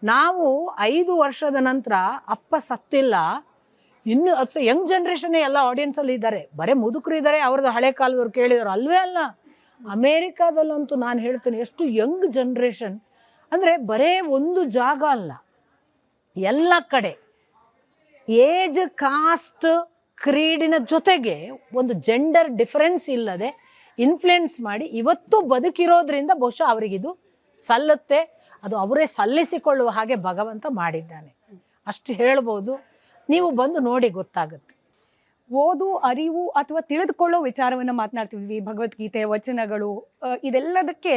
Speaker 2: ನಾವು 5 ವರ್ಷದ ನಂತರ ಅಪ್ಪ ಸತ್ತಿಲ್ಲ, ಇನ್ನು ಅದು ಯಂಗ್ ಜನ್ರೇಷನ್ನೇ ಎಲ್ಲ ಆಡಿಯನ್ಸಲ್ಲಿ ಇದ್ದಾರೆ, ಬರೀ ಮುದುಕರು ಇದ್ದಾರೆ, ಅವ್ರದ್ದು ಹಳೆ ಕಾಲದವ್ರು ಕೇಳಿದ್ರು ಅಲ್ವೇ ಅಲ್ಲ. ಅಮೇರಿಕಾದಲ್ಲಂತೂ ನಾನು ಹೇಳ್ತೇನೆ, ಎಷ್ಟು ಯಂಗ್ ಜನ್ರೇಷನ್ ಅಂದರೆ ಬರೇ ಒಂದು ಜಾಗ ಅಲ್ಲ, ಎಲ್ಲ ಕಡೆ ಏಜ್, ಕಾಸ್ಟ್, ಕ್ರೀಡಿನ ಜೊತೆಗೆ ಒಂದು ಜೆಂಡರ್ ಡಿಫರೆನ್ಸ್ ಇಲ್ಲದೆ ಇನ್ಫ್ಲುಯೆನ್ಸ್ ಮಾಡಿ ಇವತ್ತು ಬದುಕಿರೋದ್ರಿಂದ ಬಹುಶಃ ಅವರಿಗಿದು ಸಲ್ಲುತ್ತೆ, ಅದು ಅವರೇ ಸಲ್ಲಿಸಿಕೊಳ್ಳುವ ಹಾಗೆ ಭಗವಂತ ಮಾಡಿದ್ದಾನೆ, ಅಷ್ಟು ಹೇಳ್ಬೋದು. ನೀವು ಬಂದು ನೋಡಿ ಗೊತ್ತಾಗುತ್ತೆ.
Speaker 1: ಓದು, ಅರಿವು ಅಥವಾ ತಿಳಿದುಕೊಳ್ಳೋ ವಿಚಾರವನ್ನು ಮಾತನಾಡ್ತಿದ್ವಿ, ಭಗವದ್ಗೀತೆ, ವಚನಗಳು, ಇದೆಲ್ಲದಕ್ಕೆ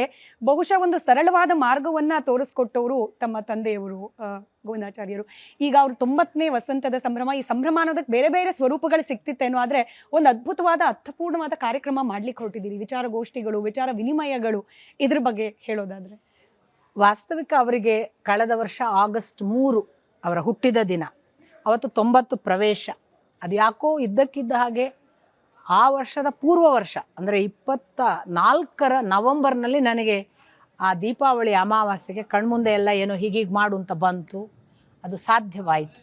Speaker 1: ಬಹುಶಃ ಒಂದು ಸರಳವಾದ ಮಾರ್ಗವನ್ನು ತೋರಿಸ್ಕೊಟ್ಟವರು ತಮ್ಮ ತಂದೆಯವರು ಗೋವಿಂದಾಚಾರ್ಯರು. ಈಗ ಅವರು 90ನೇ ವಸಂತದ ಸಂಭ್ರಮ, ಈ ಸಂಭ್ರಮ ಅನ್ನೋದಕ್ಕೆ ಬೇರೆ ಬೇರೆ ಸ್ವರೂಪಗಳು ಸಿಕ್ತಿತ್ತೇನೋ, ಆದರೆ ಒಂದು ಅದ್ಭುತವಾದ ಅರ್ಥಪೂರ್ಣವಾದ ಕಾರ್ಯಕ್ರಮ ಮಾಡ್ಲಿಕ್ಕೆ ಹೊರಟಿದ್ದೀರಿ, ವಿಚಾರಗೋಷ್ಠಿಗಳು, ವಿಚಾರ ವಿನಿಮಯಗಳು, ಇದ್ರ ಬಗ್ಗೆ ಹೇಳೋದಾದರೆ?
Speaker 2: ವಾಸ್ತವಿಕ ಅವರಿಗೆ ಕಳೆದ ವರ್ಷ ಆಗಸ್ಟ್ 3 ಅವರ ಹುಟ್ಟಿದ ದಿನ, ಅವತ್ತು 90 ಪ್ರವೇಶ. ಅದು ಯಾಕೋ ಇದ್ದಕ್ಕಿದ್ದ ಹಾಗೆ ಆ ವರ್ಷದ ಪೂರ್ವ ವರ್ಷ ಅಂದರೆ 24ರ ನವಂಬರ್ನಲ್ಲಿ ನನಗೆ ಆ ದೀಪಾವಳಿ ಅಮಾವಾಸ್ಯೆಗೆ ಕಣ್ಮುಂದೆ ಎಲ್ಲ ಏನೋ ಹೀಗೀಗೆ ಮಾಡು ಅಂತ ಬಂತು, ಅದು ಸಾಧ್ಯವಾಯಿತು.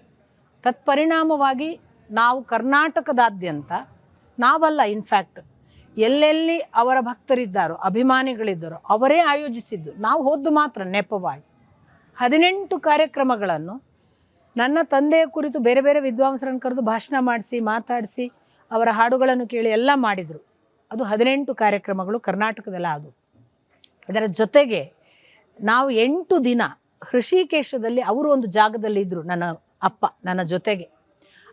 Speaker 2: ತತ್ಪರಿಣಾಮವಾಗಿ ನಾವು ಕರ್ನಾಟಕದಾದ್ಯಂತ, ನಾವಲ್ಲ ಇನ್ಫ್ಯಾಕ್ಟ್ ಎಲ್ಲೆಲ್ಲಿ ಅವರ ಭಕ್ತರಿದ್ದಾರೋ, ಅಭಿಮಾನಿಗಳಿದ್ದಾರೋ ಅವರೇ ಆಯೋಜಿಸಿದ್ದು, ನಾವು ಹೋದ್ದು ಮಾತ್ರ ನೆಪವಾಗಿ 18 ಕಾರ್ಯಕ್ರಮಗಳನ್ನು ನನ್ನ ತಂದೆಯ ಕುರಿತು ಬೇರೆ ಬೇರೆ ವಿದ್ವಾಂಸರನ್ನು ಕರೆದು ಭಾಷಣ ಮಾಡಿಸಿ, ಮಾತಾಡಿಸಿ, ಅವರ ಹಾಡುಗಳನ್ನು ಕೇಳಿ ಎಲ್ಲ ಮಾಡಿದರು. ಅದು 18 ಕಾರ್ಯಕ್ರಮಗಳು ಕರ್ನಾಟಕದಲ್ಲ. ಅದು ಅದರ ಜೊತೆಗೆ ನಾವು 8 ದಿನ ಋಷಿಕೇಶದಲ್ಲಿ, ಅವರು ಒಂದು ಜಾಗದಲ್ಲಿ ಇದ್ದರು ನನ್ನ ಅಪ್ಪ ನನ್ನ ಜೊತೆಗೆ.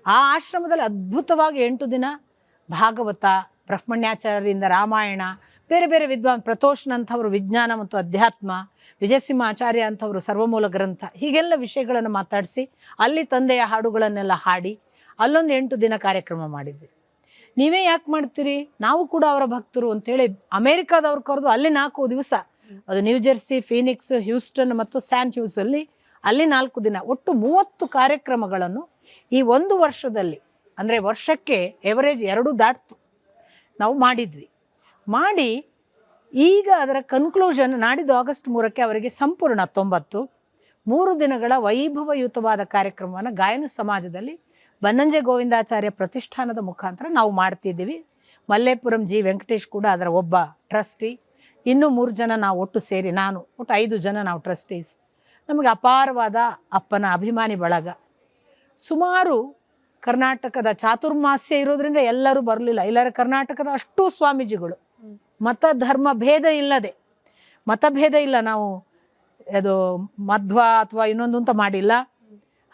Speaker 2: ಆ ಆಶ್ರಮದಲ್ಲಿ ಅದ್ಭುತವಾಗಿ 8 ದಿನ ಭಾಗವತ, ಬ್ರಹ್ಮಣ್ಯಾಚಾರ್ಯರಿಂದ ರಾಮಾಯಣ, ಬೇರೆ ಬೇರೆ ಪ್ರತೋಷನ್ ಅಂಥವರು ವಿಜ್ಞಾನ ಮತ್ತು ಅಧ್ಯಾತ್ಮ, ವಿಜಯಸಿಂಹ ಆಚಾರ್ಯ ಅಂಥವರು ಸರ್ವಮೂಲ ಗ್ರಂಥ, ಹೀಗೆಲ್ಲ ವಿಷಯಗಳನ್ನು ಮಾತಾಡಿಸಿ ಅಲ್ಲಿ ತಂದೆಯ ಹಾಡುಗಳನ್ನೆಲ್ಲ ಹಾಡಿ ಅಲ್ಲೊಂದು 8 ದಿನ ಕಾರ್ಯಕ್ರಮ ಮಾಡಿದ್ವಿ. ನೀವೇ ಯಾಕೆ ಮಾಡ್ತೀರಿ, ನಾವು ಕೂಡ ಅವರ ಭಕ್ತರು ಅಂತೇಳಿ ಅಮೇರಿಕಾದವ್ರು ಕರೆದು ಅಲ್ಲಿ 4 ದಿವಸ, ಅದು ನ್ಯೂ ಜೆರ್ಸಿ, ಫೀನಿಕ್ಸ್, ಹ್ಯೂಸ್ಟನ್ ಮತ್ತು ಸ್ಯಾನ್ ಹ್ಯೂಸಲ್ಲಿ ಅಲ್ಲಿ 4 ದಿನ, ಒಟ್ಟು 30 ಕಾರ್ಯಕ್ರಮಗಳನ್ನು ಈ ಒಂದು ವರ್ಷದಲ್ಲಿ, ಅಂದರೆ ವರ್ಷಕ್ಕೆ ಎವರೇಜ್ 2 ದಾಟ್ತು, ನಾವು ಮಾಡಿದ್ವಿ. ಮಾಡಿ ಈಗ ಅದರ ಕನ್ಕ್ಲೂಷನ್ ನಾಡಿದ್ದು ಆಗಸ್ಟ್ 3ಕ್ಕೆ ಅವರಿಗೆ ಸಂಪೂರ್ಣ 90 3 ದಿನಗಳ ವೈಭವಯುತವಾದ ಕಾರ್ಯಕ್ರಮವನ್ನು ಗಾಯನ ಸಮಾಜದಲ್ಲಿ ಬನ್ನಂಜೆ ಗೋವಿಂದಾಚಾರ್ಯ ಪ್ರತಿಷ್ಠಾನದ ಮುಖಾಂತರ ನಾವು ಮಾಡ್ತಿದ್ದೀವಿ. ಮಲ್ಲೇಪುರಂ ಜಿ ವೆಂಕಟೇಶ್ ಕೂಡ ಅದರ ಒಬ್ಬ ಟ್ರಸ್ಟಿ, ಇನ್ನೂ 3 ಜನ ನಾವು ಒಟ್ಟು ಸೇರಿ, ನಾನು ಒಟ್ಟು 5 ಜನ ನಾವು ಟ್ರಸ್ಟೀಸ್. ನಮಗೆ ಅಪಾರವಾದ ಅಪ್ಪನ ಅಭಿಮಾನಿ ಬಳಗ. ಸುಮಾರು ಕರ್ನಾಟಕದ ಚಾತುರ್ಮಾಸ್ಯ ಇರೋದ್ರಿಂದ ಎಲ್ಲರೂ ಬರಲಿಲ್ಲ, ಇಲ್ಲರ ಕರ್ನಾಟಕದ ಅಷ್ಟೂ ಸ್ವಾಮೀಜಿಗಳು ಮತ ಧರ್ಮ ಭೇದ ಇಲ್ಲದೆ, ಮತಭೇದ ಇಲ್ಲ, ನಾವು ಅದು ಮಧ್ವ ಅಥವಾ ಇನ್ನೊಂದು ಅಂತ ಮಾಡಿಲ್ಲ.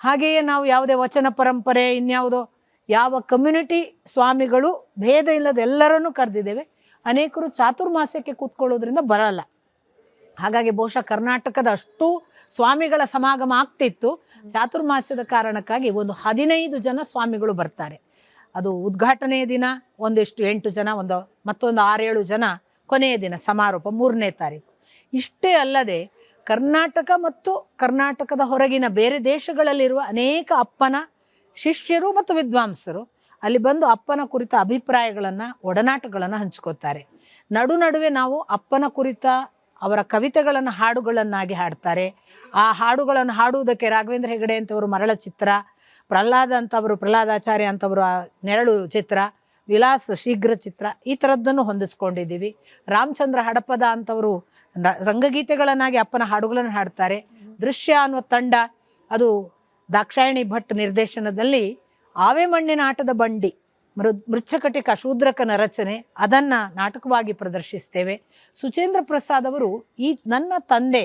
Speaker 2: ಹಾಗೆಯೇ ನಾವು ಯಾವುದೇ ವಚನ ಪರಂಪರೆ, ಇನ್ಯಾವುದೋ ಯಾವ ಕಮ್ಯುನಿಟಿ ಸ್ವಾಮಿಗಳು ಭೇದ ಇಲ್ಲದೆ ಎಲ್ಲರನ್ನೂ ಕರೆದಿದ್ದೇವೆ. ಅನೇಕರು ಚಾತುರ್ಮಾಸ್ಯಕ್ಕೆ ಕೂತ್ಕೊಳ್ಳೋದ್ರಿಂದ ಬರಲ್ಲ. ಹಾಗಾಗಿ ಬಹುಶಃ ಕರ್ನಾಟಕದ ಅಷ್ಟು ಸ್ವಾಮಿಗಳ ಸಮಾಗಮ ಆಗ್ತಿತ್ತು. ಚಾತುರ್ಮಾಸ್ಯದ ಕಾರಣಕ್ಕಾಗಿ ಒಂದು 15 ಜನ ಸ್ವಾಮಿಗಳು ಬರ್ತಾರೆ. ಅದು ಉದ್ಘಾಟನೆಯ ದಿನ ಒಂದಿಷ್ಟು 8 ಜನ, ಮತ್ತೊಂದು 6-7 ಜನ ಕೊನೆಯ ದಿನ ಸಮಾರೋಪ 3ನೇ ತಾರೀಕು. ಇಷ್ಟೇ ಅಲ್ಲದೆ ಕರ್ನಾಟಕ ಮತ್ತು ಕರ್ನಾಟಕದ ಹೊರಗಿನ ಬೇರೆ ದೇಶಗಳಲ್ಲಿರುವ ಅನೇಕ ಅಪ್ಪನ ಶಿಷ್ಯರು ಮತ್ತು ವಿದ್ವಾಂಸರು ಅಲ್ಲಿ ಬಂದು ಅಪ್ಪನ ಕುರಿತ ಅಭಿಪ್ರಾಯಗಳನ್ನು, ಒಡನಾಟಗಳನ್ನು ಹಂಚ್ಕೋತಾರೆ. ನಡುವೆ ನಾವು ಅಪ್ಪನ ಕುರಿತ ಅವರ ಕವಿತೆಗಳನ್ನು ಹಾಡುಗಳನ್ನಾಗಿ ಹಾಡ್ತಾರೆ. ಆ ಹಾಡುಗಳನ್ನು ಹಾಡುವುದಕ್ಕೆ ರಾಘವೇಂದ್ರ ಹೆಗಡೆ ಅಂತವರು ಮರಳ ಚಿತ್ರ, ಪ್ರಹ್ಲಾದಾಚಾರ್ಯ ಅಂತವರು ನೆರಳು ಚಿತ್ರ, ವಿಲಾಸ್ ಶೀಘ್ರ ಚಿತ್ರ, ಈ ಥರದ್ದನ್ನು ಹೊಂದಿಸ್ಕೊಂಡಿದ್ದೀವಿ. ರಾಮಚಂದ್ರ ಹಡಪದ ಅಂತವರು ರಂಗಗೀತೆಗಳನ್ನಾಗಿ ಅಪ್ಪನ ಹಾಡುಗಳನ್ನು ಹಾಡ್ತಾರೆ. ದೃಶ್ಯ ಅನ್ನುವ ತಂಡ, ಅದು ದಾಕ್ಷಾಯಣಿ ಭಟ್ ನಿರ್ದೇಶನದಲ್ಲಿ ಆವೆ ಮಣ್ಣಿನ ಆಟದ ಬಂಡಿ, ಮೃಚ್ಛಕಟಿಕ ಶೂದ್ರಕನ ರಚನೆ, ಅದನ್ನು ನಾಟಕವಾಗಿ ಪ್ರದರ್ಶಿಸ್ತೇವೆ. ಸುಚೇಂದ್ರ ಪ್ರಸಾದ್ ಅವರು ನನ್ನ ತಂದೆ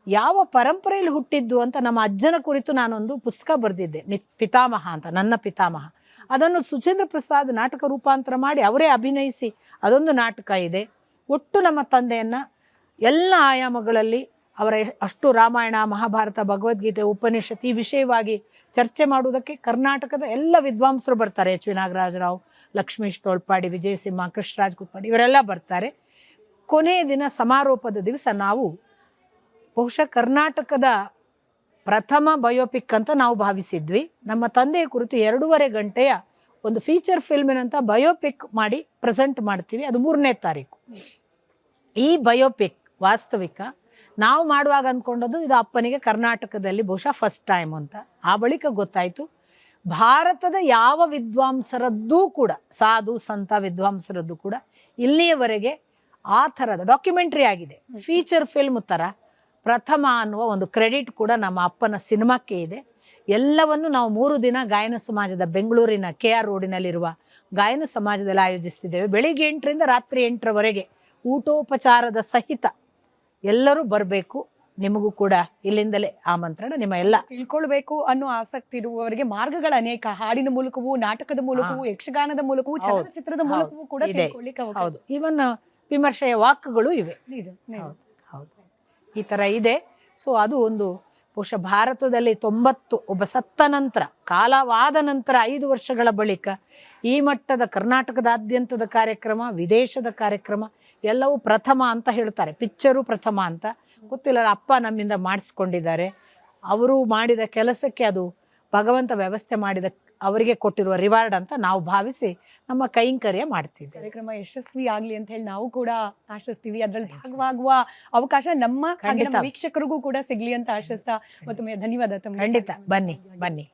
Speaker 2: ಯಾವ ಪರಂಪರೆಯಲ್ಲಿ ಹುಟ್ಟಿದ್ದು ಅಂತ ನಮ್ಮ ಅಜ್ಜನ ಕುರಿತು ನಾನೊಂದು ಪುಸ್ತಕ ಬರೆದಿದ್ದೆ, ಪಿತಾಮಹ ಅಂತ, ನನ್ನ ಪಿತಾಮಹ. ಅದನ್ನು ಸುಚೇಂದ್ರ ಪ್ರಸಾದ್ ನಾಟಕ ರೂಪಾಂತರ ಮಾಡಿ ಅವರೇ ಅಭಿನಯಿಸಿ ಅದೊಂದು ನಾಟಕ ಇದೆ. ಒಟ್ಟು ನಮ್ಮ ತಂದೆಯನ್ನು ಎಲ್ಲ ಆಯಾಮಗಳಲ್ಲಿ ಅವರ ಅಷ್ಟು ರಾಮಾಯಣ, ಮಹಾಭಾರತ, ಭಗವದ್ಗೀತೆ, ಉಪನಿಷತ್ ಈ ವಿಷಯವಾಗಿ ಚರ್ಚೆ ಮಾಡುವುದಕ್ಕೆ ಕರ್ನಾಟಕದ ಎಲ್ಲ ವಿದ್ವಾಂಸರು ಬರ್ತಾರೆ. ಎಚ್ ವಿ ನಾಗರಾಜರಾವ್, ಲಕ್ಷ್ಮೀಶ್ ತೋಳ್ಪಾಡಿ, ವಿಜಯ್ ಸಿಂಹ, ಕೃಷ್ಣರಾಜ್ ಕುತ್ಪಾಡಿ ಇವರೆಲ್ಲ ಬರ್ತಾರೆ. ಕೊನೆಯ ದಿನ ಸಮಾರೋಪದ ದಿವಸ ನಾವು ಬಹುಶಃ ಕರ್ನಾಟಕದ ಪ್ರಥಮ ಬಯೋಪಿಕ್ ಅಂತ ನಾವು ಭಾವಿಸಿದ್ವಿ. ನಮ್ಮ ತಂದೆಯ ಕುರಿತು 2.5 ಗಂಟೆಯ ಒಂದು ಫೀಚರ್ ಫಿಲ್ಮಿನಂತ ಬಯೋಪಿಕ್ ಮಾಡಿ ಪ್ರೆಸೆಂಟ್ ಮಾಡ್ತೀವಿ. ಅದು 3ನೇ ತಾರೀಕು. ಈ ಬಯೋಪಿಕ್ ವಾಸ್ತವಿಕ ನಾವು ಮಾಡುವಾಗ ಅಂದ್ಕೊಂಡದ್ದು ಇದು ಅಪ್ಪನಿಗೆ ಕರ್ನಾಟಕದಲ್ಲಿ ಬಹುಶಃ ಫಸ್ಟ್ ಟೈಮ್ ಅಂತ. ಆ ಬಳಿಕ ಗೊತ್ತಾಯಿತು ಭಾರತದ ಯಾವ ವಿದ್ವಾಂಸರದ್ದೂ ಕೂಡ, ಸಾಧು ಸಂತ ವಿದ್ವಾಂಸರದ್ದು ಕೂಡ ಇಲ್ಲಿಯವರೆಗೆ ಆ ಥರದ ಡಾಕ್ಯುಮೆಂಟ್ರಿ ಆಗಿದೆ, ಫೀಚರ್ ಫಿಲ್ಮ್ ಥರ ಪ್ರಥಮ ಅನ್ನುವ ಒಂದು ಕ್ರೆಡಿಟ್ ಕೂಡ ನಮ್ಮ ಅಪ್ಪನ ಸಿನಿಮಾಕ್ಕೆ ಇದೆ. ಎಲ್ಲವನ್ನು ನಾವು 3 ದಿನ ಗಾಯನ ಸಮಾಜದ ಬೆಂಗಳೂರಿನ KR ರೋಡಿನಲ್ಲಿರುವ ಗಾಯನ ಸಮಾಜದಲ್ಲಿ ಆಯೋಜಿಸ್ತಿದ್ದೇವೆ. ಬೆಳಿಗ್ಗೆ 8ರಿಂದ ರಾತ್ರಿ 8ರವರೆಗೆ ಊಟೋಪಚಾರದ ಸಹಿತ ಎಲ್ಲರೂ ಬರಬೇಕು. ನಿಮಗೂ ಕೂಡ ಇಲ್ಲಿಂದಲೇ ಆಮಂತ್ರಣ. ನಿಮ್ಮ ಎಲ್ಲ
Speaker 1: ತಿಳ್ಕೊಳ್ಬೇಕು ಅನ್ನೋ ಆಸಕ್ತಿ ಇರುವವರಿಗೆ ಮಾರ್ಗಗಳ ಅನೇಕ, ಹಾಡಿನ ಮೂಲಕವೂ, ನಾಟಕದ ಮೂಲಕವೂ, ಯಕ್ಷಗಾನದ ಮೂಲಕವೂ, ಚಲನಚಿತ್ರದ ಮೂಲಕವೂ ಕೂಡ ತಿಳ್ಕೊಳ್ಳಿಕ್ಕೆ ಅವಕಾಶ.
Speaker 2: ಹೌದು, ಇವನ್ ವಿಮರ್ಶೆಯ ವಾಕ್ಗಳು ಇವೆ.
Speaker 1: ನಿಜ.
Speaker 2: ಹೌದು, ಈ ಥರ ಇದೆ. ಸೊ ಅದು ಒಂದು ಬಹುಶಃ ಭಾರತದಲ್ಲಿ 90 ಒಬ್ಬ ಸತ್ತ ನಂತರ, ಕಾಲವಾದ ನಂತರ 5 ವರ್ಷಗಳ ಬಳಿಕ ಈ ಮಟ್ಟದ ಕರ್ನಾಟಕದಾದ್ಯಂತದ ಕಾರ್ಯಕ್ರಮ, ವಿದೇಶದ ಕಾರ್ಯಕ್ರಮ ಎಲ್ಲವೂ ಪ್ರಥಮ ಅಂತ ಹೇಳ್ತಾರೆ. ಪಿಕ್ಚರು ಪ್ರಥಮ ಅಂತ ಗೊತ್ತಿಲ್ಲ, ಅಪ್ಪ ನಮ್ಮಿಂದ ಮಾಡಿಸ್ಕೊಂಡಿದ್ದಾರೆ. ಅವರು ಮಾಡಿದ ಕೆಲಸಕ್ಕೆ ಅದು ಭಗವಂತ ವ್ಯವಸ್ಥೆ ಮಾಡಿದ ಅವರಿಗೆ ಕೊಟ್ಟಿರುವ ರಿವಾರ್ಡ್ ಅಂತ ನಾವು ಭಾವಿಸಿ ನಮ್ಮ ಕೈಂಕರ್ಯ ಮಾಡ್ತಿದ್ದೇವೆ.
Speaker 1: ಕಾರ್ಯಕ್ರಮ ಯಶಸ್ವಿ ಆಗ್ಲಿ ಅಂತ ಹೇಳಿ ನಾವು ಕೂಡ ಆಶಿಸ್ತೀವಿ. ಅದರಲ್ಲಿ ಭಾಗವಾಗುವ ಅವಕಾಶ ನಮ್ಮ ವೀಕ್ಷಕರಿಗೂ ಕೂಡ ಸಿಗ್ಲಿ ಅಂತ ಆಶಿಸ್ತಾ ಮತ್ತೊಮ್ಮೆ ಧನ್ಯವಾದ.
Speaker 2: ಖಂಡಿತ ಬನ್ನಿ.